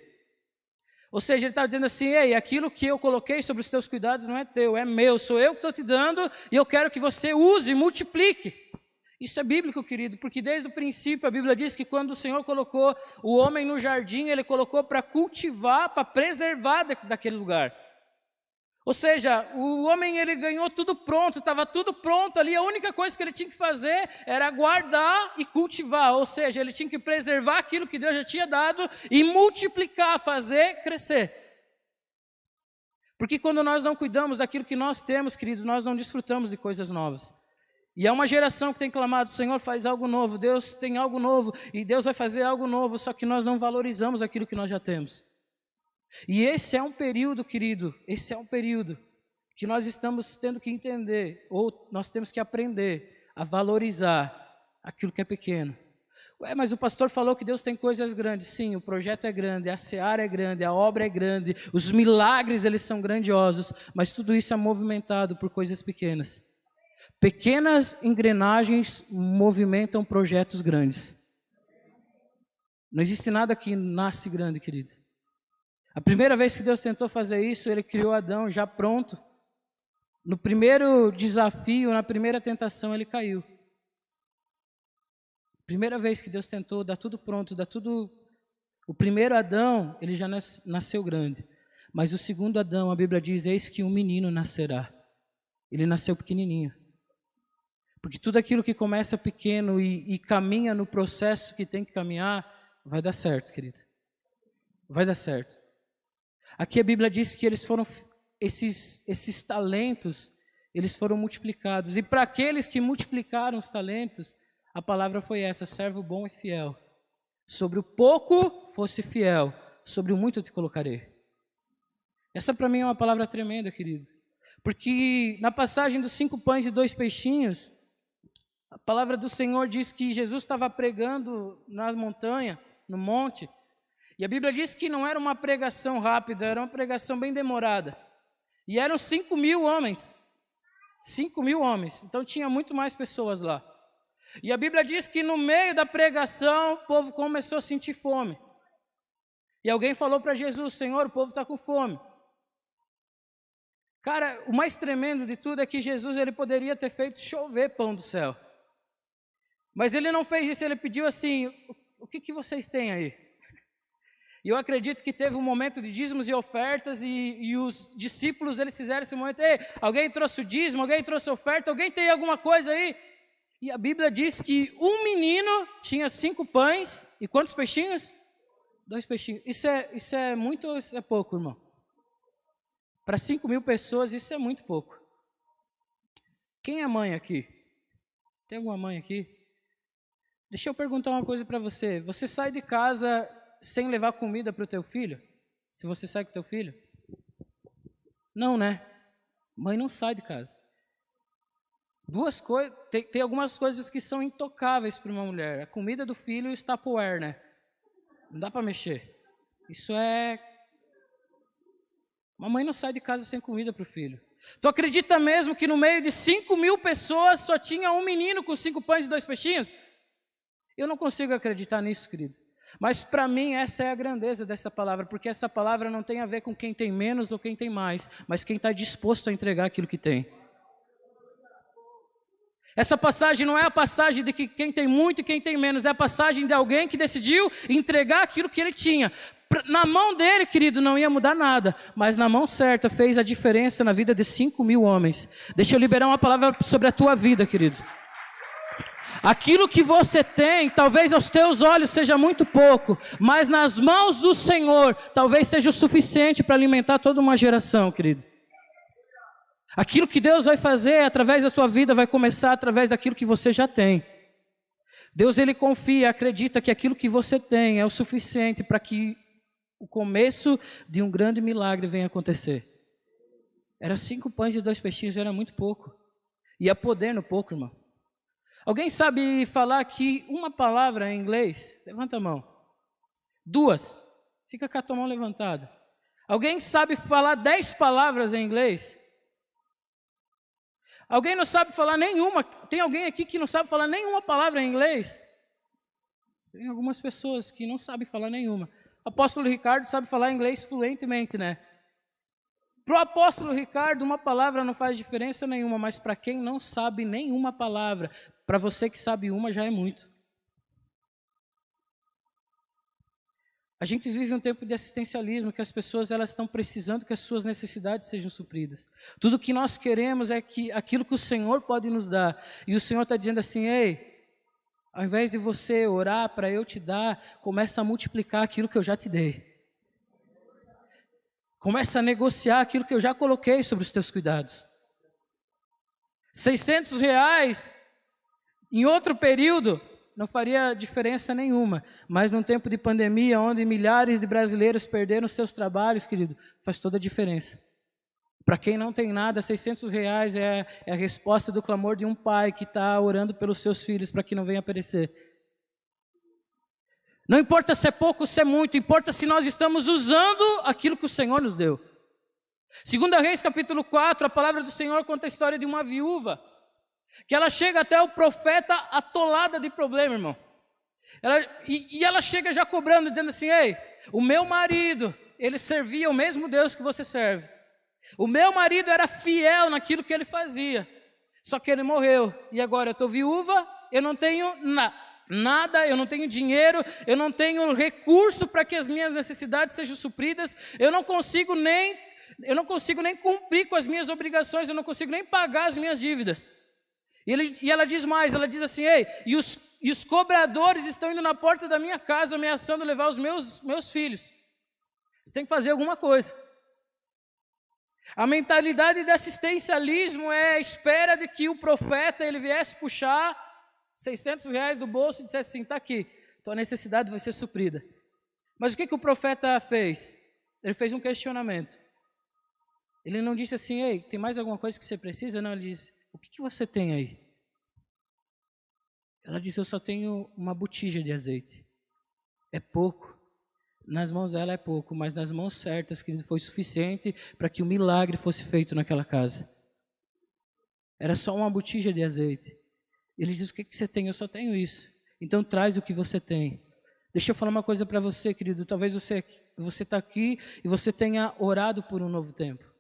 Speaker 4: Ou seja, ele está dizendo assim, ei, aquilo que eu coloquei sobre os teus cuidados não é teu, é meu, sou eu que estou te dando e eu quero que você use, multiplique. Isso é bíblico, querido, porque desde o princípio a Bíblia diz que quando o Senhor colocou o homem no jardim, Ele colocou para cultivar, para preservar daquele lugar. Ou seja, o homem ele ganhou tudo pronto, estava tudo pronto ali, a única coisa que ele tinha que fazer era guardar e cultivar, ou seja, ele tinha que preservar aquilo que Deus já tinha dado e multiplicar, fazer crescer. Porque quando nós não cuidamos daquilo que nós temos, querido, nós não desfrutamos de coisas novas. E é uma geração que tem clamado, Senhor, faz algo novo, Deus tem algo novo, e Deus vai fazer algo novo, só que nós não valorizamos aquilo que nós já temos. E esse é um período, querido, esse é um período que nós estamos tendo que entender, ou nós temos que aprender a valorizar aquilo que é pequeno. Ué, mas o pastor falou que Deus tem coisas grandes. Sim, o projeto é grande, a seara é grande, a obra é grande, os milagres eles são grandiosos, mas tudo isso é movimentado por coisas pequenas. Pequenas engrenagens movimentam projetos grandes. Não existe nada que nasce grande, querido. A primeira vez que Deus tentou fazer isso, Ele criou Adão já pronto. No primeiro desafio, na primeira tentação, ele caiu. Primeira vez que Deus tentou dar tudo pronto, dar tudo... O primeiro Adão, ele já nasceu grande. Mas o segundo Adão, a Bíblia diz, eis que um menino nascerá. Ele nasceu pequenininho. Porque tudo aquilo que começa pequeno e caminha no processo que tem que caminhar, vai dar certo, querido. Vai dar certo. Aqui a Bíblia diz que eles foram, esses talentos, eles foram multiplicados. E para aqueles que multiplicaram os talentos, a palavra foi essa, servo bom e fiel. Sobre o pouco fosse fiel, sobre o muito te colocarei. Essa para mim é uma palavra tremenda, querido. Porque na passagem dos 5 pães e 2 peixinhos, a palavra do Senhor diz que Jesus estava pregando na montanha, no monte, e a Bíblia diz que não era uma pregação rápida, era uma pregação bem demorada. E eram 5.000 homens. 5.000 homens. Então tinha muito mais pessoas lá. E a Bíblia diz que no meio da pregação, o povo começou a sentir fome. E alguém falou para Jesus: Senhor, o povo está com fome. Cara, o mais tremendo de tudo é que Jesus ele poderia ter feito chover pão do céu. Mas ele não fez isso, ele pediu assim: o que vocês têm aí? E eu acredito que teve um momento de dízimos e ofertas e os discípulos, eles fizeram esse momento: ei, alguém trouxe o dízimo, alguém trouxe oferta, alguém tem alguma coisa aí? E a Bíblia diz que um menino tinha 5 pães e quantos peixinhos? 2 peixinhos. Isso é muito ou isso é pouco, irmão? Para 5.000 pessoas, isso é muito pouco. Quem é mãe aqui? Tem alguma mãe aqui? Deixa eu perguntar uma coisa para você. Você sai de casa sem levar comida para o teu filho? Se você sai com o teu filho? Não, né? Mãe não sai de casa. Duas coisas, tem algumas coisas que são intocáveis para uma mulher. A comida do filho e o Tupperware, né? Não dá para mexer. Isso é... Uma mãe não sai de casa sem comida para o filho. Tu acredita mesmo que no meio de 5.000 pessoas só tinha um menino com 5 pães e 2 peixinhos? Eu não consigo acreditar nisso, querido. Mas para mim essa é a grandeza dessa palavra, porque essa palavra não tem a ver com quem tem menos ou quem tem mais, mas quem está disposto a entregar aquilo que tem. Essa passagem não é a passagem de que quem tem muito e quem tem menos, é a passagem de alguém que decidiu entregar aquilo que ele tinha. Na mão dele, querido, não ia mudar nada, mas na mão certa fez a diferença na vida de 5.000 homens. Deixa eu liberar uma palavra sobre a tua vida, querido. Aquilo que você tem, talvez aos teus olhos seja muito pouco, mas nas mãos do Senhor, talvez seja o suficiente para alimentar toda uma geração, querido. Aquilo que Deus vai fazer através da tua vida vai começar através daquilo que você já tem. Deus, ele confia, acredita que aquilo que você tem é o suficiente para que o começo de um grande milagre venha acontecer. Era 5 pães e 2 peixinhos, era muito pouco. Ia poder no pouco, irmão. Alguém sabe falar aqui uma palavra em inglês? Levanta a mão. 2. Fica com a tua mão levantada. Alguém sabe falar 10 palavras em inglês? Alguém não sabe falar nenhuma? Tem alguém aqui que não sabe falar nenhuma palavra em inglês? Tem algumas pessoas que não sabem falar nenhuma. O apóstolo Ricardo sabe falar inglês fluentemente, né? Para o apóstolo Ricardo, uma palavra não faz diferença nenhuma, mas para quem não sabe nenhuma palavra, para você que sabe uma, já é muito. A gente vive um tempo de assistencialismo, que as pessoas elas estão precisando que as suas necessidades sejam supridas. Tudo que nós queremos é que aquilo que o Senhor pode nos dar. E o Senhor está dizendo assim: ei, ao invés de você orar para eu te dar, começa a multiplicar aquilo que eu já te dei. Começa a negociar aquilo que eu já coloquei sobre os teus cuidados. R$600 em outro período não faria diferença nenhuma, mas num tempo de pandemia, onde milhares de brasileiros perderam seus trabalhos, querido, faz toda a diferença. Para quem não tem nada, R$600 é a resposta do clamor de um pai que está orando pelos seus filhos para que não venha perecer. Não importa se é pouco ou se é muito, importa se nós estamos usando aquilo que o Senhor nos deu. 2 Reis capítulo 4, a palavra do Senhor conta a história de uma viúva, que ela chega até o profeta atolada de problema, irmão. Ela chega já cobrando, dizendo assim: ei, o meu marido, ele servia o mesmo Deus que você serve. O meu marido era fiel naquilo que ele fazia. Só que ele morreu. E agora eu estou viúva, eu não tenho nada, eu não tenho dinheiro, eu não tenho recurso para que as minhas necessidades sejam supridas, eu não consigo nem cumprir com as minhas obrigações, eu não consigo nem pagar as minhas dívidas. E ela diz mais, ela diz assim: ei, e os cobradores estão indo na porta da minha casa ameaçando levar os meus filhos. Você tem que fazer alguma coisa. A mentalidade de assistencialismo é a espera de que o profeta ele viesse puxar R$600 do bolso e dissesse assim: está aqui, tua necessidade vai ser suprida. Mas o que o profeta fez? Ele fez um questionamento. Ele não disse assim, ei, tem mais alguma coisa que você precisa? Não, ele disse, o que você tem aí? Ela disse, eu só tenho uma botija de azeite. É pouco. Nas mãos dela é pouco, mas nas mãos certas, querido, foi suficiente para que o milagre fosse feito naquela casa. Era só uma botija de azeite. Ele diz, o que você tem? Eu só tenho isso. Então traz o que você tem. Deixa eu falar uma coisa para você, querido. Talvez você está aqui e você tenha orado por um novo tempo.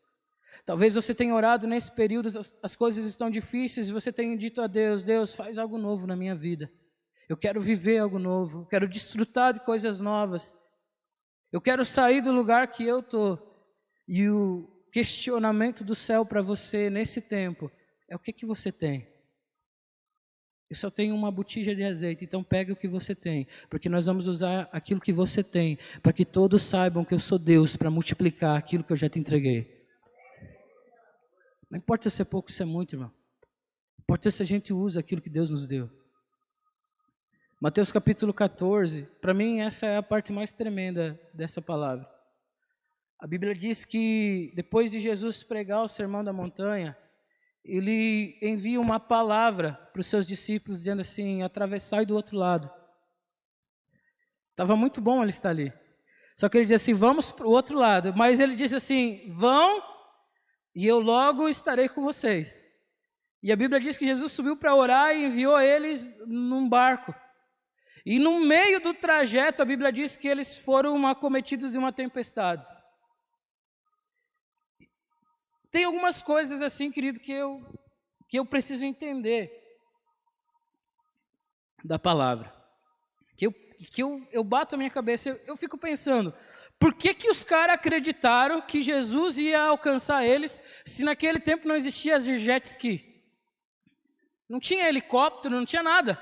Speaker 4: Talvez você tenha orado nesse período, as coisas estão difíceis e você tenha dito a Deus, Deus, faz algo novo na minha vida. Eu quero viver algo novo, eu quero desfrutar de coisas novas. Eu quero sair do lugar que eu estou. E o questionamento do céu para você nesse tempo é o que você tem? Eu só tenho uma botija de azeite, então pegue o que você tem, porque nós vamos usar aquilo que você tem, para que todos saibam que eu sou Deus, para multiplicar aquilo que eu já te entreguei. Não importa se é pouco, se é muito, irmão. Importa se a gente usa aquilo que Deus nos deu. Mateus capítulo 14, para mim essa é a parte mais tremenda dessa palavra. A Bíblia diz que depois de Jesus pregar o Sermão da Montanha, ele envia uma palavra para os seus discípulos, dizendo assim, atravessai do outro lado. Estava muito bom ele estar ali. Só que ele diz assim, vamos para o outro lado. Mas ele diz assim, vão e eu logo estarei com vocês. E a Bíblia diz que Jesus subiu para orar e enviou eles num barco. E no meio do trajeto, a Bíblia diz que eles foram acometidos de uma tempestade. Tem algumas coisas assim, querido, que eu preciso entender da palavra. Que eu bato a minha cabeça, eu fico pensando, por que os caras acreditaram que Jesus ia alcançar eles se naquele tempo não existia jet ski? Não tinha helicóptero, não tinha nada.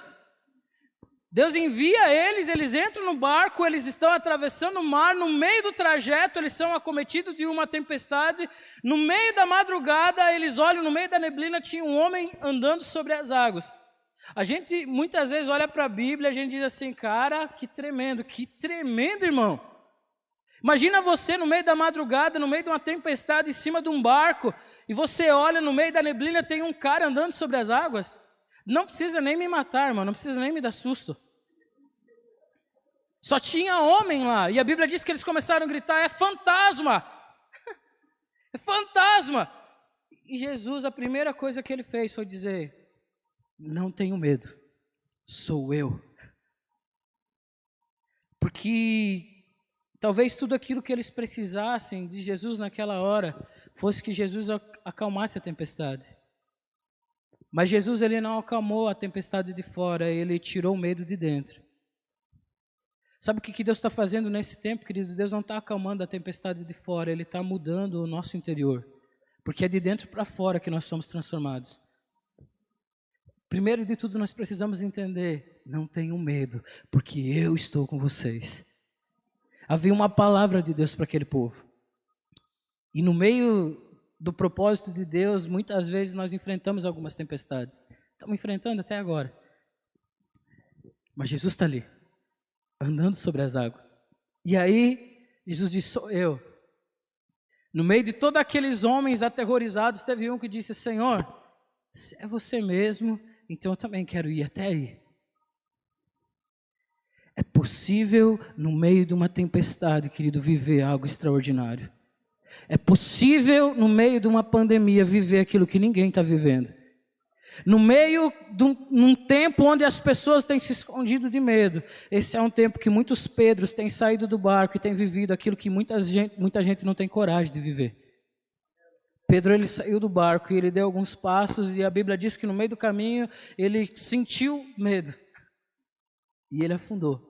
Speaker 4: Deus envia eles entram no barco, eles estão atravessando o mar, no meio do trajeto eles são acometidos de uma tempestade, no meio da madrugada eles olham, no meio da neblina tinha um homem andando sobre as águas. A gente muitas vezes olha para a Bíblia e a gente diz assim, cara, que tremendo, irmão. Imagina você no meio da madrugada, no meio de uma tempestade, em cima de um barco, e você olha no meio da neblina, tem um cara andando sobre as águas. Não precisa nem me matar, irmão, não precisa nem me dar susto. Só tinha homem lá, e a Bíblia diz que eles começaram a gritar, é fantasma! É fantasma! E Jesus, a primeira coisa que ele fez foi dizer, não tenho medo, sou eu. Porque talvez tudo aquilo que eles precisassem de Jesus naquela hora, fosse que Jesus acalmasse a tempestade. Mas Jesus, ele não acalmou a tempestade de fora, ele tirou o medo de dentro. Sabe o que Deus está fazendo nesse tempo, querido? Deus não está acalmando a tempestade de fora, ele está mudando o nosso interior. Porque é de dentro para fora que nós somos transformados. Primeiro de tudo, nós precisamos entender, não tenham medo, porque eu estou com vocês. Havia uma palavra de Deus para aquele povo. E no meio do propósito de Deus, muitas vezes nós enfrentamos algumas tempestades. Estamos enfrentando até agora. Mas Jesus está ali, andando sobre as águas. E aí, Jesus disse, sou eu. No meio de todos aqueles homens aterrorizados, teve um que disse, Senhor, se é você mesmo, então eu também quero ir até aí. É possível, no meio de uma tempestade, querido, viver algo extraordinário. É possível, no meio de uma pandemia, viver aquilo que ninguém está vivendo. No meio de um tempo onde as pessoas têm se escondido de medo. Esse é um tempo que muitos Pedros têm saído do barco e têm vivido aquilo que muita gente não tem coragem de viver. Pedro, ele saiu do barco e ele deu alguns passos e a Bíblia diz que no meio do caminho ele sentiu medo. E ele afundou.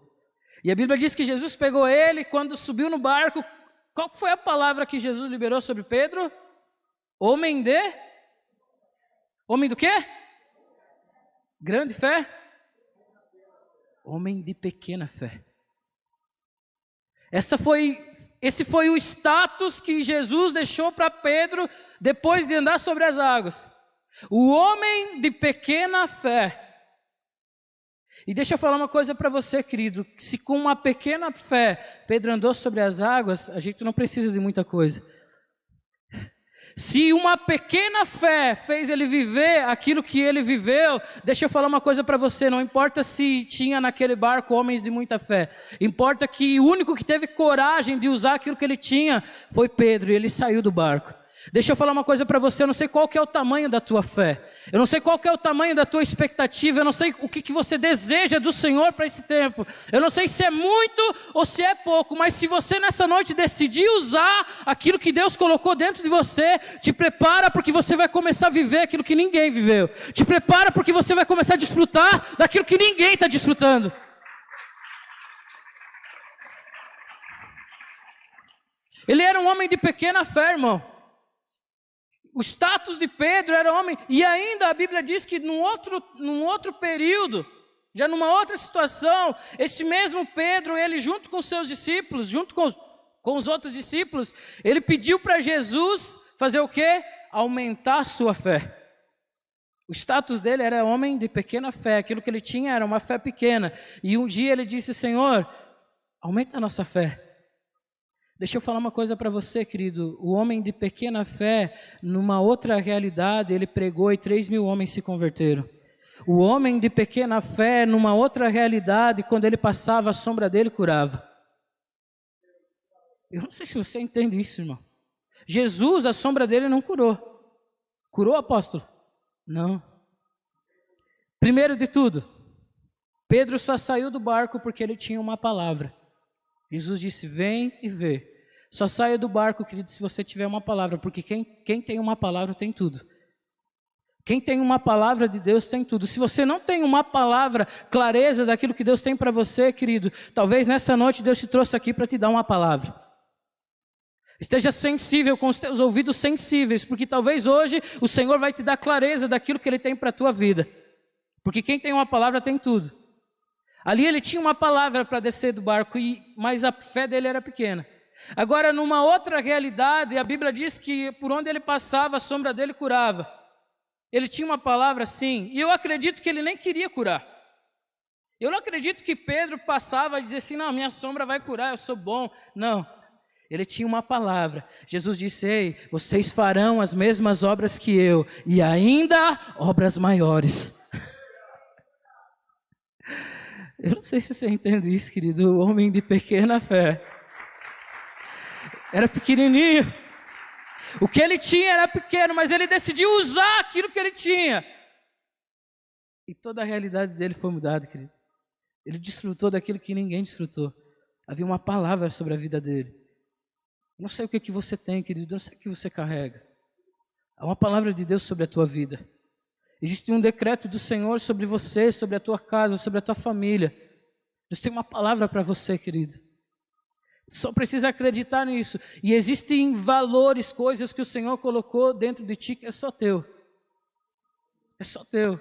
Speaker 4: E a Bíblia diz que Jesus pegou ele quando subiu no barco. Qual foi a palavra que Jesus liberou sobre Pedro? Homem do quê? Grande fé? Homem de pequena fé. Esse foi o status que Jesus deixou para Pedro depois de andar sobre as águas. O homem de pequena fé. E deixa eu falar uma coisa para você, querido. Se com uma pequena fé Pedro andou sobre as águas, a gente não precisa de muita coisa. Se uma pequena fé fez ele viver aquilo que ele viveu, deixa eu falar uma coisa para você, não importa se tinha naquele barco homens de muita fé, importa que o único que teve coragem de usar aquilo que ele tinha foi Pedro, e ele saiu do barco. Deixa eu falar uma coisa para você, eu não sei qual que é o tamanho da tua fé, eu não sei qual que é o tamanho da tua expectativa, eu não sei o que você deseja do Senhor para esse tempo, eu não sei se é muito ou se é pouco, mas se você nessa noite decidir usar aquilo que Deus colocou dentro de você, te prepara porque você vai começar a viver aquilo que ninguém viveu, te prepara porque você vai começar a desfrutar daquilo que ninguém está desfrutando. Ele era um homem de pequena fé, irmão. O status de Pedro era homem, e ainda a Bíblia diz que num outro período, já numa outra situação, esse mesmo Pedro, ele junto com seus discípulos, junto com os outros discípulos, ele pediu para Jesus fazer o quê? Aumentar a sua fé. O status dele era homem de pequena fé, aquilo que ele tinha era uma fé pequena, e um dia ele disse: Senhor, aumenta a nossa fé. Deixa eu falar uma coisa para você, querido. O homem de pequena fé, numa outra realidade, ele pregou e 3.000 homens se converteram. O homem de pequena fé, numa outra realidade, quando ele passava, a sombra dele curava. Eu não sei se você entende isso, irmão. Jesus, a sombra dele não curou. Curou, apóstolo? Não. Primeiro de tudo, Pedro só saiu do barco porque ele tinha uma palavra. Jesus disse: vem e vê. Só saia do barco, querido, se você tiver uma palavra, porque quem tem uma palavra tem tudo. Quem tem uma palavra de Deus tem tudo. Se você não tem uma palavra, clareza daquilo que Deus tem para você, querido, talvez nessa noite Deus te trouxe aqui para te dar uma palavra. Esteja sensível, com os teus ouvidos sensíveis, porque talvez hoje o Senhor vai te dar clareza daquilo que Ele tem para a tua vida. Porque quem tem uma palavra tem tudo. Ali ele tinha uma palavra para descer do barco, mas a fé dele era pequena. Agora, numa outra realidade, a Bíblia diz que por onde ele passava, a sombra dele curava. Ele tinha uma palavra sim, e eu acredito que ele nem queria curar. Eu não acredito que Pedro passava e dizia assim: não, minha sombra vai curar, eu sou bom. Não, ele tinha uma palavra. Jesus disse: ei, vocês farão as mesmas obras que eu, e ainda obras maiores. Eu não sei se você entende isso, querido. O homem de pequena fé era pequenininho. O que ele tinha era pequeno, mas ele decidiu usar aquilo que ele tinha. E toda a realidade dele foi mudada, querido. Ele desfrutou daquilo que ninguém desfrutou. Havia uma palavra sobre a vida dele. Não sei o que você tem, querido. Não sei o que você carrega. Há uma palavra de Deus sobre a tua vida. Existe um decreto do Senhor sobre você, sobre a tua casa, sobre a tua família. Deus tem uma palavra para você, querido. Só precisa acreditar nisso. E existem valores, coisas que o Senhor colocou dentro de ti que é só teu. É só teu.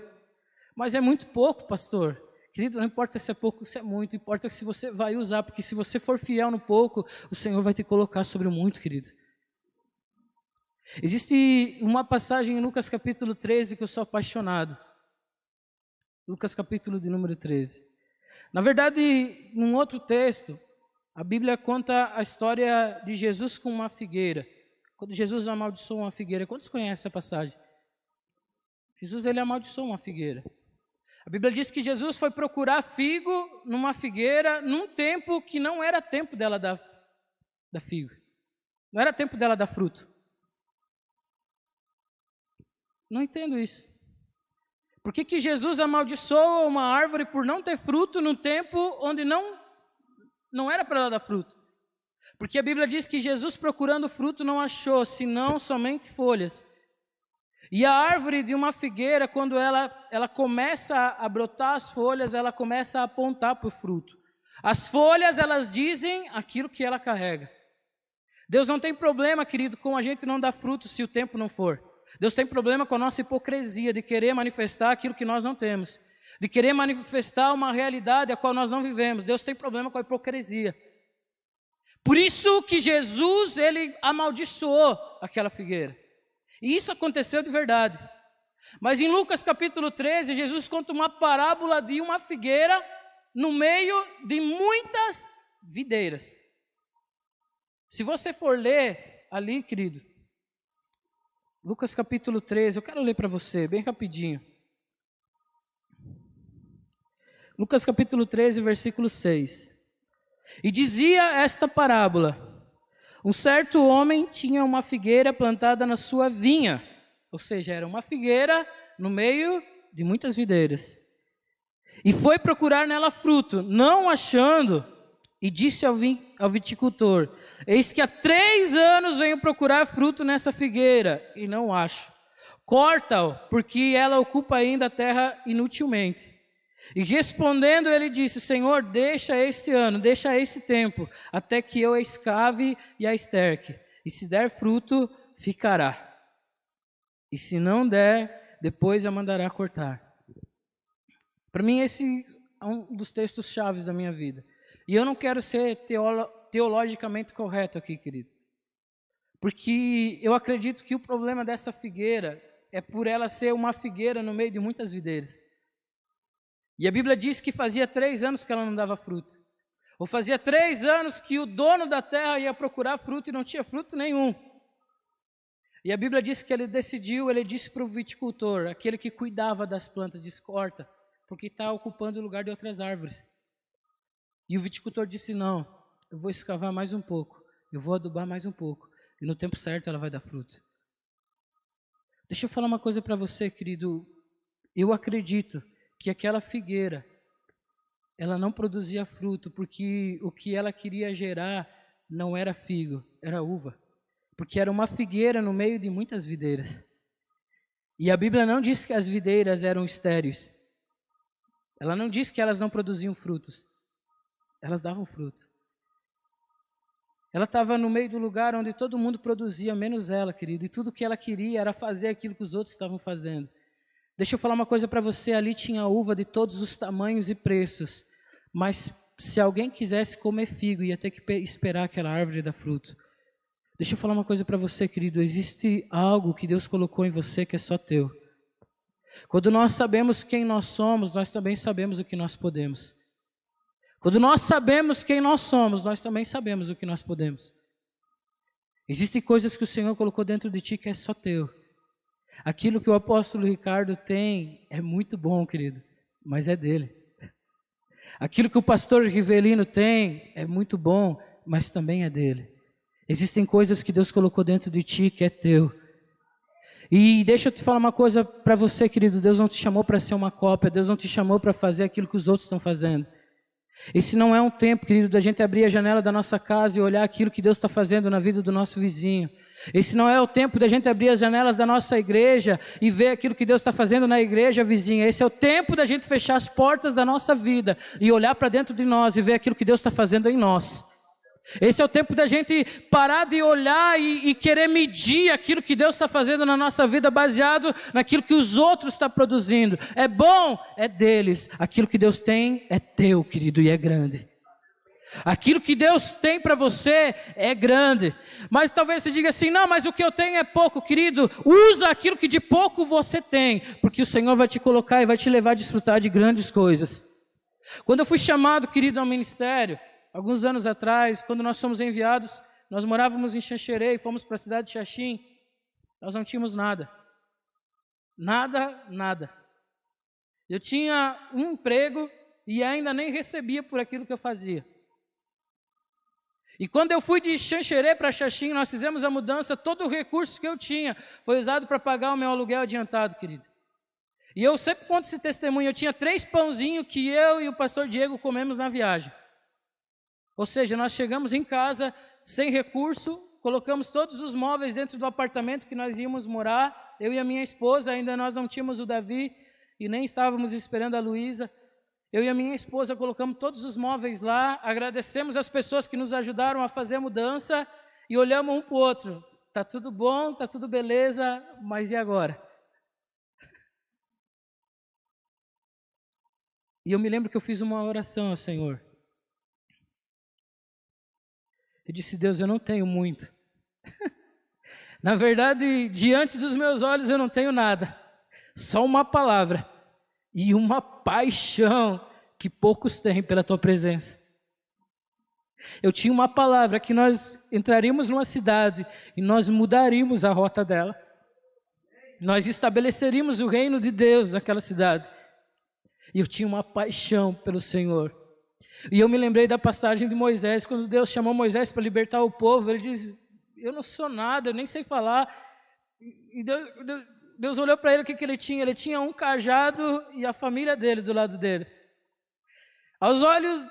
Speaker 4: Mas é muito pouco, pastor. Querido, não importa se é pouco ou se é muito, importa se você vai usar, porque se você for fiel no pouco, o Senhor vai te colocar sobre o muito, querido. Existe uma passagem em Lucas capítulo 13 que eu sou apaixonado. Lucas capítulo de número 13. Na verdade, num outro texto, a Bíblia conta a história de Jesus com uma figueira. Quando Jesus amaldiçoou uma figueira. Quantos conhecem essa passagem? Jesus, ele amaldiçoou uma figueira. A Bíblia diz que Jesus foi procurar figo numa figueira num tempo que não era tempo dela dar figo. Não era tempo dela dar fruto. Não entendo isso. Por que Jesus amaldiçoou uma árvore por não ter fruto num tempo onde não era para ela dar fruto? Porque a Bíblia diz que Jesus, procurando fruto, não achou, senão somente folhas. E a árvore de uma figueira, quando ela começa a brotar as folhas, ela começa a apontar para o fruto. As folhas, elas dizem aquilo que ela carrega. Deus não tem problema, querido, com a gente não dar fruto se o tempo não for. Deus tem problema com a nossa hipocrisia de querer manifestar aquilo que nós não temos, de querer manifestar uma realidade a qual nós não vivemos. Deus tem problema com a hipocrisia. Por isso que Jesus, ele amaldiçoou aquela figueira. E isso aconteceu de verdade. Mas em Lucas capítulo 13, Jesus conta uma parábola de uma figueira no meio de muitas videiras. Se você for ler ali, querido, Lucas capítulo 13, eu quero ler para você, bem rapidinho. Lucas capítulo 13, versículo 6. E dizia esta parábola: um certo homem tinha uma figueira plantada na sua vinha, ou seja, era uma figueira no meio de muitas videiras. E foi procurar nela fruto, não achando, e disse ao viticultor: eis que há 3 anos venho procurar fruto nessa figueira, e não acho. Corta-o, porque ela ocupa ainda a terra inutilmente. E respondendo ele disse: Senhor, deixa esse ano, deixa esse tempo, até que eu a escave e a esterque. E se der fruto, ficará. E se não der, depois a mandará cortar. Para mim esse é um dos textos chaves da minha vida. E eu não quero ser teologicamente correto aqui, querido. Porque eu acredito que o problema dessa figueira é por ela ser uma figueira no meio de muitas videiras. E a Bíblia diz que fazia 3 anos que ela não dava fruto. Ou fazia 3 anos que o dono da terra ia procurar fruto e não tinha fruto nenhum. E a Bíblia diz que ele disse para o viticultor, aquele que cuidava das plantas, disse: corta, porque está ocupando o lugar de outras árvores. E o viticultor disse: não, eu vou escavar mais um pouco, eu vou adubar mais um pouco, e no tempo certo ela vai dar fruto. Deixa eu falar uma coisa para você, querido. Eu acredito que aquela figueira, ela não produzia fruto, porque o que ela queria gerar não era figo, era uva. Porque era uma figueira no meio de muitas videiras. E a Bíblia não diz que as videiras eram estéreis. Ela não diz que elas não produziam frutos. Elas davam fruto. Ela estava no meio do lugar onde todo mundo produzia, menos ela, querido. E tudo que ela queria era fazer aquilo que os outros estavam fazendo. Deixa eu falar uma coisa para você, ali tinha uva de todos os tamanhos e preços, mas se alguém quisesse comer figo, ia ter que esperar aquela árvore dar fruto. Deixa eu falar uma coisa para você, querido, existe algo que Deus colocou em você que é só teu. Quando nós sabemos quem nós somos, nós também sabemos o que nós podemos. Quando nós sabemos quem nós somos, nós também sabemos o que nós podemos. Existem coisas que o Senhor colocou dentro de ti que é só teu. Aquilo que o apóstolo Ricardo tem é muito bom, querido, mas é dele. Aquilo que o pastor Rivelino tem é muito bom, mas também é dele. Existem coisas que Deus colocou dentro de ti que é teu. E deixa eu te falar uma coisa para você, querido. Deus não te chamou para ser uma cópia. Deus não te chamou para fazer aquilo que os outros estão fazendo. Esse não é um tempo, querido, da gente abrir a janela da nossa casa e olhar aquilo que Deus está fazendo na vida do nosso vizinho. Esse não é o tempo da gente abrir as janelas da nossa igreja e ver aquilo que Deus está fazendo na igreja vizinha. Esse é o tempo da gente fechar as portas da nossa vida e olhar para dentro de nós e ver aquilo que Deus está fazendo em nós. Esse é o tempo da gente parar de olhar e querer medir aquilo que Deus está fazendo na nossa vida baseado naquilo que os outros estão produzindo. É bom, é deles. Aquilo que Deus tem é teu, querido, e é grande. Aquilo que Deus tem para você é grande. Mas talvez você diga assim: não, mas o que eu tenho é pouco, querido. Usa aquilo que de pouco você tem, porque o Senhor vai te colocar e vai te levar a desfrutar de grandes coisas. Quando eu fui chamado, querido, ao ministério, alguns anos atrás, quando nós fomos enviados, nós morávamos em Xanxerê e fomos para a cidade de Xaxim. Nós não tínhamos nada. Nada. Eu tinha um emprego e ainda nem recebia por aquilo que eu fazia. E quando eu fui de Xanxerê para Xaxim, nós fizemos a mudança, todo o recurso que eu tinha foi usado para pagar o meu aluguel adiantado, querido. E eu sempre conto esse testemunho, eu tinha 3 pãozinhos que eu e o pastor Diego comemos na viagem. Ou seja, nós chegamos em casa sem recurso, colocamos todos os móveis dentro do apartamento que nós íamos morar, eu e a minha esposa, ainda nós não tínhamos o Davi e nem estávamos esperando a Luísa. Eu e a minha esposa colocamos todos os móveis lá, agradecemos as pessoas que nos ajudaram a fazer a mudança e olhamos um para o outro. Está tudo bom, está tudo beleza, mas e agora? E eu me lembro que eu fiz uma oração ao Senhor. Eu disse: Deus, eu não tenho muito. Na verdade, diante dos meus olhos eu não tenho nada. Só uma palavra e uma paixão que poucos têm pela tua presença. Eu tinha uma palavra que nós entraríamos numa cidade e nós mudaríamos a rota dela. nós estabeleceríamos o reino de Deus naquela cidade. E eu tinha uma paixão pelo Senhor. E eu me lembrei da passagem de Moisés, quando Deus chamou Moisés para libertar o povo. Ele diz: eu não sou nada, eu nem sei falar. E Deus olhou para ele, o que ele tinha? Ele tinha um cajado e a família dele do lado dele. Aos olhos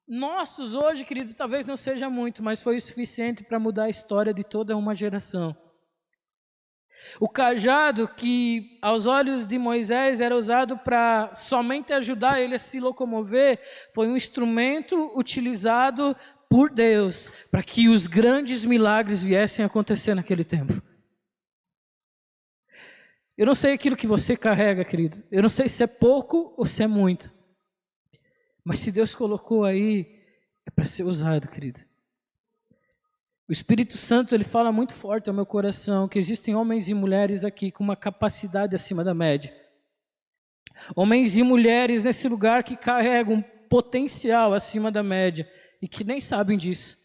Speaker 4: nossos hoje, querido, talvez não seja muito, mas foi o suficiente para mudar a história de toda uma geração. O cajado, que aos olhos de Moisés era usado para somente ajudar ele a se locomover, foi um instrumento utilizado por Deus para que os grandes milagres viessem a acontecer naquele tempo. Eu não sei aquilo que você carrega, querido. Eu não sei se é pouco ou se é muito. Mas se Deus colocou aí, é para ser usado, querido. O Espírito Santo, ele fala muito forte ao meu coração que existem homens e mulheres aqui com uma capacidade acima da média. Homens e mulheres nesse lugar que carregam um potencial acima da média e que nem sabem disso.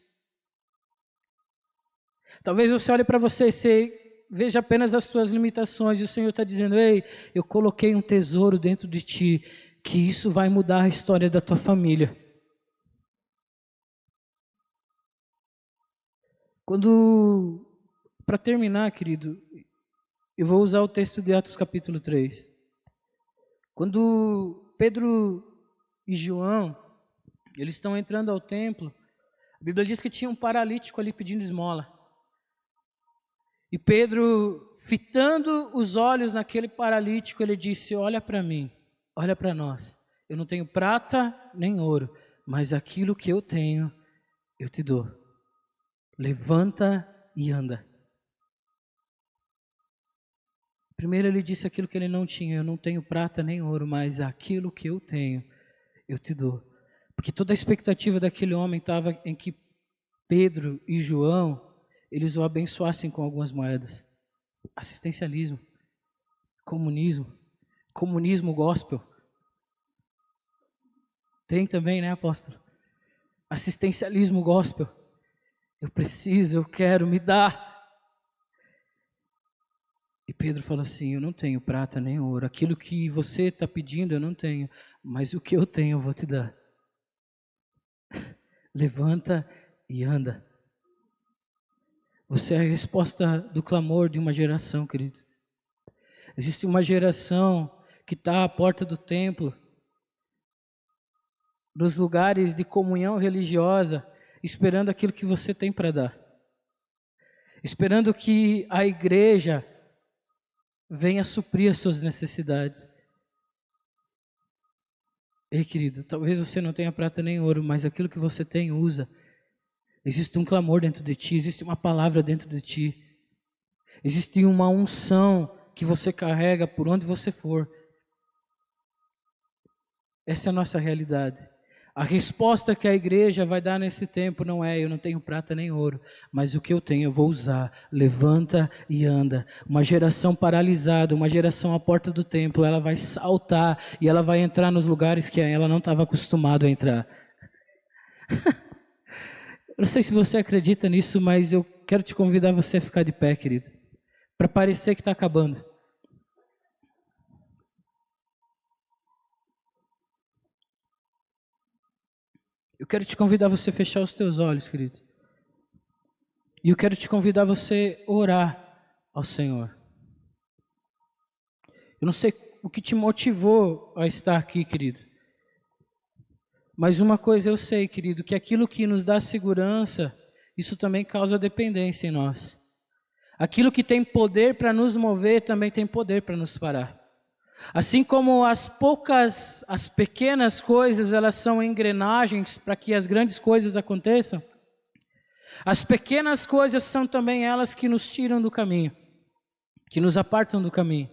Speaker 4: Talvez você olhe para você e veja apenas as suas limitações e o Senhor está dizendo: ei, eu coloquei um tesouro dentro de ti, que isso vai mudar a história da tua família. Para terminar, querido, eu vou usar o texto de Atos capítulo 3. Quando Pedro e João, eles estão entrando ao templo, a Bíblia diz que tinha um paralítico ali pedindo esmola. E Pedro, fitando os olhos naquele paralítico, ele disse: olha para mim, olha para nós. Eu não tenho prata nem ouro, mas aquilo que eu tenho, eu te dou. Levanta e anda. Primeiro ele disse aquilo que ele não tinha: eu não tenho prata nem ouro, mas aquilo que eu tenho, eu te dou. Porque toda a expectativa daquele homem estava em que Pedro e João, eles o abençoassem com algumas moedas. Assistencialismo, comunismo gospel. Tem também, né, apóstolo? Assistencialismo gospel. Eu preciso, eu quero, me dá. E Pedro falou assim: eu não tenho prata nem ouro. Aquilo que você está pedindo eu não tenho, mas o que eu tenho eu vou te dar. Levanta e anda. Você é a resposta do clamor de uma geração, querido. Existe uma geração que está à porta do templo, dos lugares de comunhão religiosa, esperando aquilo que você tem para dar. Esperando que a igreja venha suprir as suas necessidades. Ei, querido, talvez você não tenha prata nem ouro, mas aquilo que você tem, usa. Existe um clamor dentro de ti, existe uma palavra dentro de ti. Existe uma unção que você carrega por onde você for. Essa é a nossa realidade. A resposta que a igreja vai dar nesse tempo não é: eu não tenho prata nem ouro, mas o que eu tenho eu vou usar. Levanta e anda. Uma geração paralisada, uma geração à porta do templo, ela vai saltar e ela vai entrar nos lugares que ela não estava acostumada a entrar. Eu não sei se você acredita nisso, mas eu quero te convidar você a ficar de pé, querido, para parecer que está acabando. Eu quero te convidar você a fechar os teus olhos, querido. E eu quero te convidar você a orar ao Senhor. Eu não sei o que te motivou a estar aqui, querido. Mas uma coisa eu sei, querido, que aquilo que nos dá segurança, isso também causa dependência em nós. Aquilo que tem poder para nos mover, também tem poder para nos parar. Assim como as pequenas coisas, elas são engrenagens para que as grandes coisas aconteçam, as pequenas coisas são também elas que nos tiram do caminho, que nos apartam do caminho.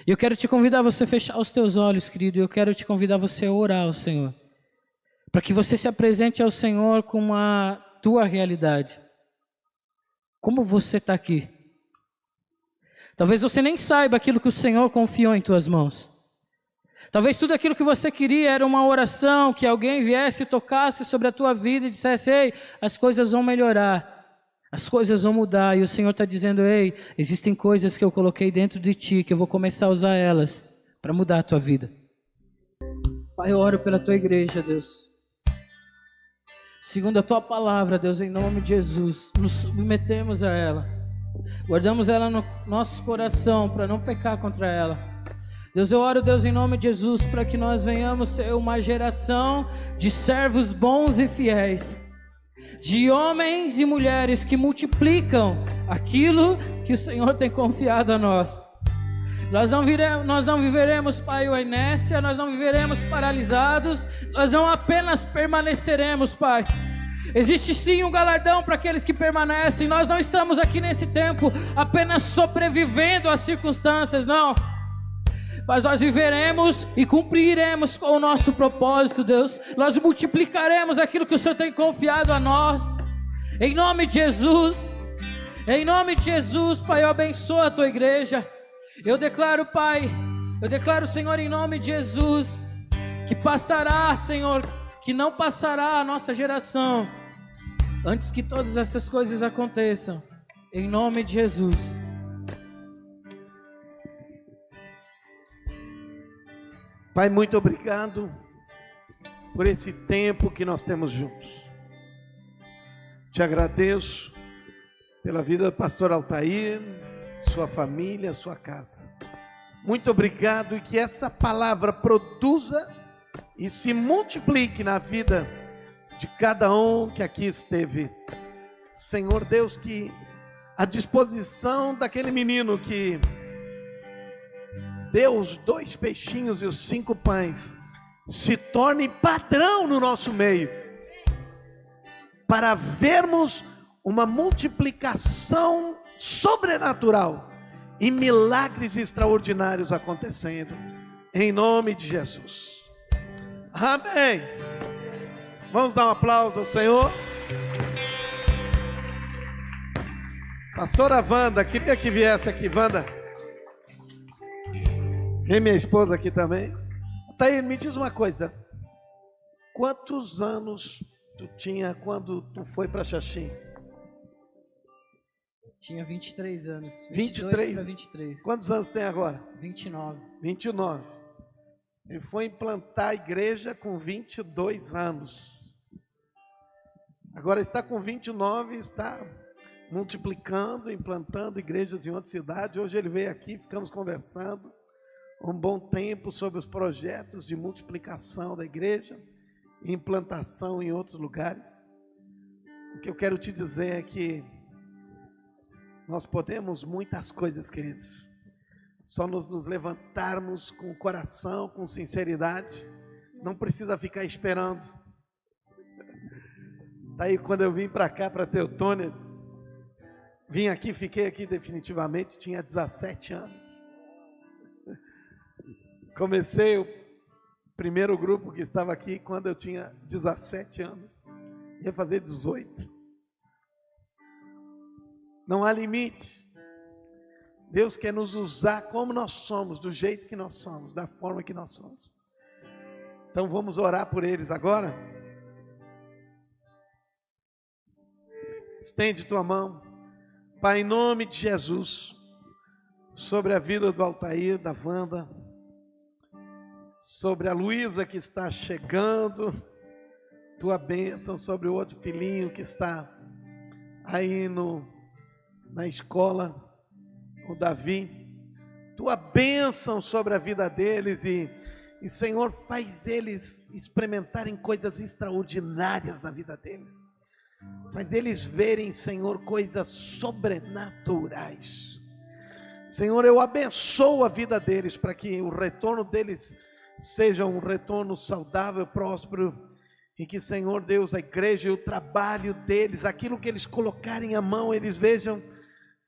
Speaker 4: E eu quero te convidar a você fechar os teus olhos, querido, e eu quero te convidar a você a orar ao Senhor, para que você se apresente ao Senhor com a tua realidade. Como você está aqui? Talvez você nem saiba aquilo que o Senhor confiou em tuas mãos. Talvez tudo aquilo que você queria era uma oração, que alguém viesse e tocasse sobre a tua vida e dissesse: ei, as coisas vão melhorar. As coisas vão mudar e o Senhor está dizendo: ei, existem coisas que eu coloquei dentro de ti, que eu vou começar a usar elas para mudar a tua vida. Pai, eu oro pela tua igreja, Deus. Segundo a tua palavra, Deus, em nome de Jesus, nos submetemos a ela. Guardamos ela no nosso coração para não pecar contra ela. Deus, eu oro, Deus, em nome de Jesus, para que nós venhamos ser uma geração de servos bons e fiéis, de homens e mulheres que multiplicam aquilo que o Senhor tem confiado a nós. Nós não viveremos, Pai, a inércia, nós não viveremos paralisados, nós não apenas permaneceremos, Pai. Existe sim um galardão para aqueles que permanecem. Nós não estamos aqui nesse tempo apenas sobrevivendo às circunstâncias, não. Mas nós viveremos e cumpriremos com o nosso propósito, Deus. Nós multiplicaremos aquilo que o Senhor tem confiado a nós. Em nome de Jesus. Em nome de Jesus, Pai, eu abençoo a tua igreja. Eu declaro, Pai, Senhor, em nome de Jesus, que passará, Senhor, que não passará a nossa geração antes que todas essas coisas aconteçam. Em nome de Jesus.
Speaker 2: Pai, muito obrigado por esse tempo que nós temos juntos. Te agradeço pela vida do pastor Altair, sua família, sua casa. Muito obrigado, e que essa palavra produza e se multiplique na vida de cada um que aqui esteve. Senhor Deus, que a disposição daquele menino que deu os 2 peixinhos e os 5 pães se torne padrão no nosso meio, para vermos uma multiplicação sobrenatural e milagres extraordinários acontecendo, em nome de Jesus. Amém. Vamos dar um aplauso ao Senhor. Pastora Wanda, queria que viesse aqui. Wanda, vem minha esposa aqui também. Tair, me diz uma coisa, quantos anos tu tinha quando tu foi para Xaxim?
Speaker 4: Tinha 23 anos.
Speaker 2: 23?
Speaker 4: Para 23.
Speaker 2: Quantos anos tem agora?
Speaker 4: 29.
Speaker 2: 29. Ele foi implantar a igreja com 22 anos. Agora está com 29, está multiplicando, implantando igrejas em outra cidade. Hoje ele veio aqui, ficamos conversando um bom tempo sobre os projetos de multiplicação da igreja e implantação em outros lugares. O que eu quero te dizer é que nós podemos muitas coisas, queridos, só nos levantarmos com o coração, com sinceridade. Não precisa ficar esperando. Daí quando eu vim para cá, para Teutônia, vim aqui, fiquei aqui definitivamente, tinha 17 anos. Comecei o primeiro grupo que estava aqui quando eu tinha 17 anos, ia fazer 18. Não há limite. Deus quer nos usar como nós somos, do jeito que nós somos, da forma que nós somos. Então vamos orar por eles agora. Estende tua mão, Pai, em nome de Jesus, sobre a vida do Altair, da Wanda, sobre a Luísa que está chegando, tua bênção sobre o outro filhinho que está aí na escola, o Davi, tua bênção sobre a vida deles e Senhor, faz eles experimentarem coisas extraordinárias na vida deles, faz eles verem, Senhor, coisas sobrenaturais. Senhor, eu abençoo a vida deles, para que o retorno deles seja um retorno saudável, próspero, e que, Senhor Deus, a igreja e o trabalho deles, aquilo que eles colocarem a mão, eles vejam,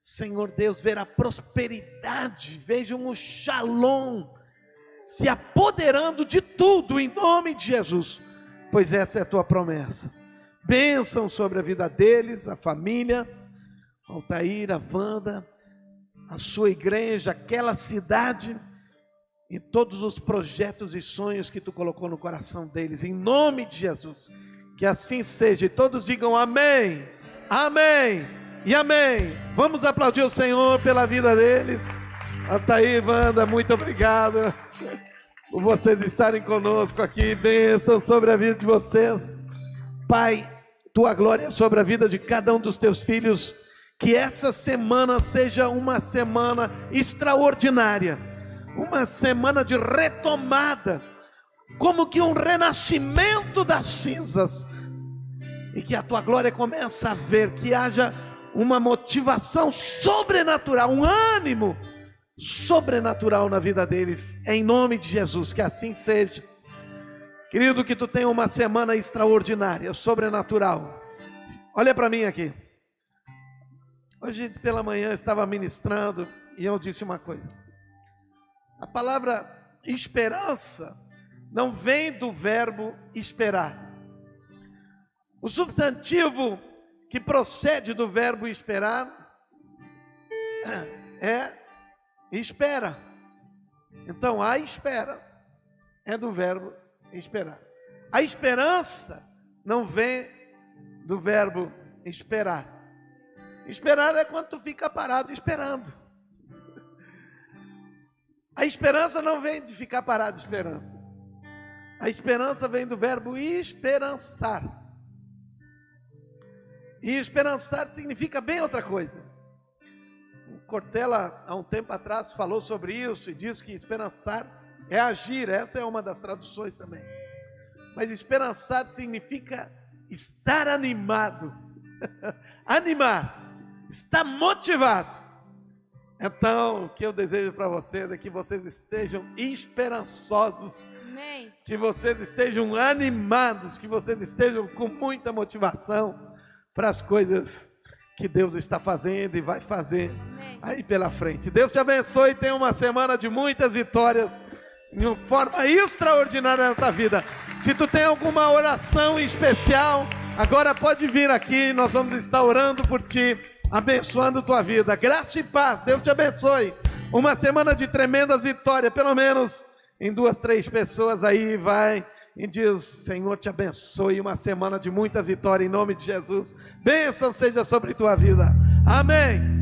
Speaker 2: Senhor Deus, ver a prosperidade, vejam o shalom se apoderando de tudo, em nome de Jesus, pois essa é a tua promessa. Bênção sobre a vida deles, a família, Altair, a Wanda, a sua igreja, aquela cidade, e todos os projetos e sonhos que tu colocou no coração deles, em nome de Jesus, que assim seja, e todos digam amém, amém, e amém. Vamos aplaudir o Senhor pela vida deles. Altair, Wanda, muito obrigado por vocês estarem conosco aqui. Bênção sobre a vida de vocês. Pai, tua glória é sobre a vida de cada um dos teus filhos. Que essa semana seja uma semana extraordinária, uma semana de retomada, como que um renascimento das cinzas, e que a tua glória comece a ver, que haja uma motivação sobrenatural, um ânimo sobrenatural na vida deles, em nome de Jesus, que assim seja. Querido, que tu tenha uma semana extraordinária, sobrenatural. Olha para mim aqui. Hoje pela manhã eu estava ministrando e eu disse uma coisa. A palavra esperança não vem do verbo esperar. O substantivo que procede do verbo esperar é espera. Então a espera é do verbo esperar. A esperança não vem do verbo esperar. Esperar é quando tu fica parado esperando. A esperança não vem de ficar parado esperando. A esperança vem do verbo esperançar. E esperançar significa bem outra coisa. O Cortella, há um tempo atrás, falou sobre isso e disse que esperançar é agir. Essa é uma das traduções também. Mas esperançar significa estar animado. Animar. Está motivado. Então, o que eu desejo para vocês é que vocês estejam esperançosos.
Speaker 5: Amém.
Speaker 2: Que vocês estejam animados, que vocês estejam com muita motivação para as coisas que Deus está fazendo e vai fazer aí pela frente. Deus te abençoe e tenha uma semana de muitas vitórias, de uma forma extraordinária na tua vida. Se tu tem alguma oração especial, agora pode vir aqui, nós vamos estar orando por ti, abençoando tua vida. Graça e paz, Deus te abençoe. Uma semana de tremenda vitória, pelo menos em 2, 3 pessoas aí vai e diz: Senhor te abençoe, uma semana de muita vitória em nome de Jesus. Bênção seja sobre tua vida. Amém.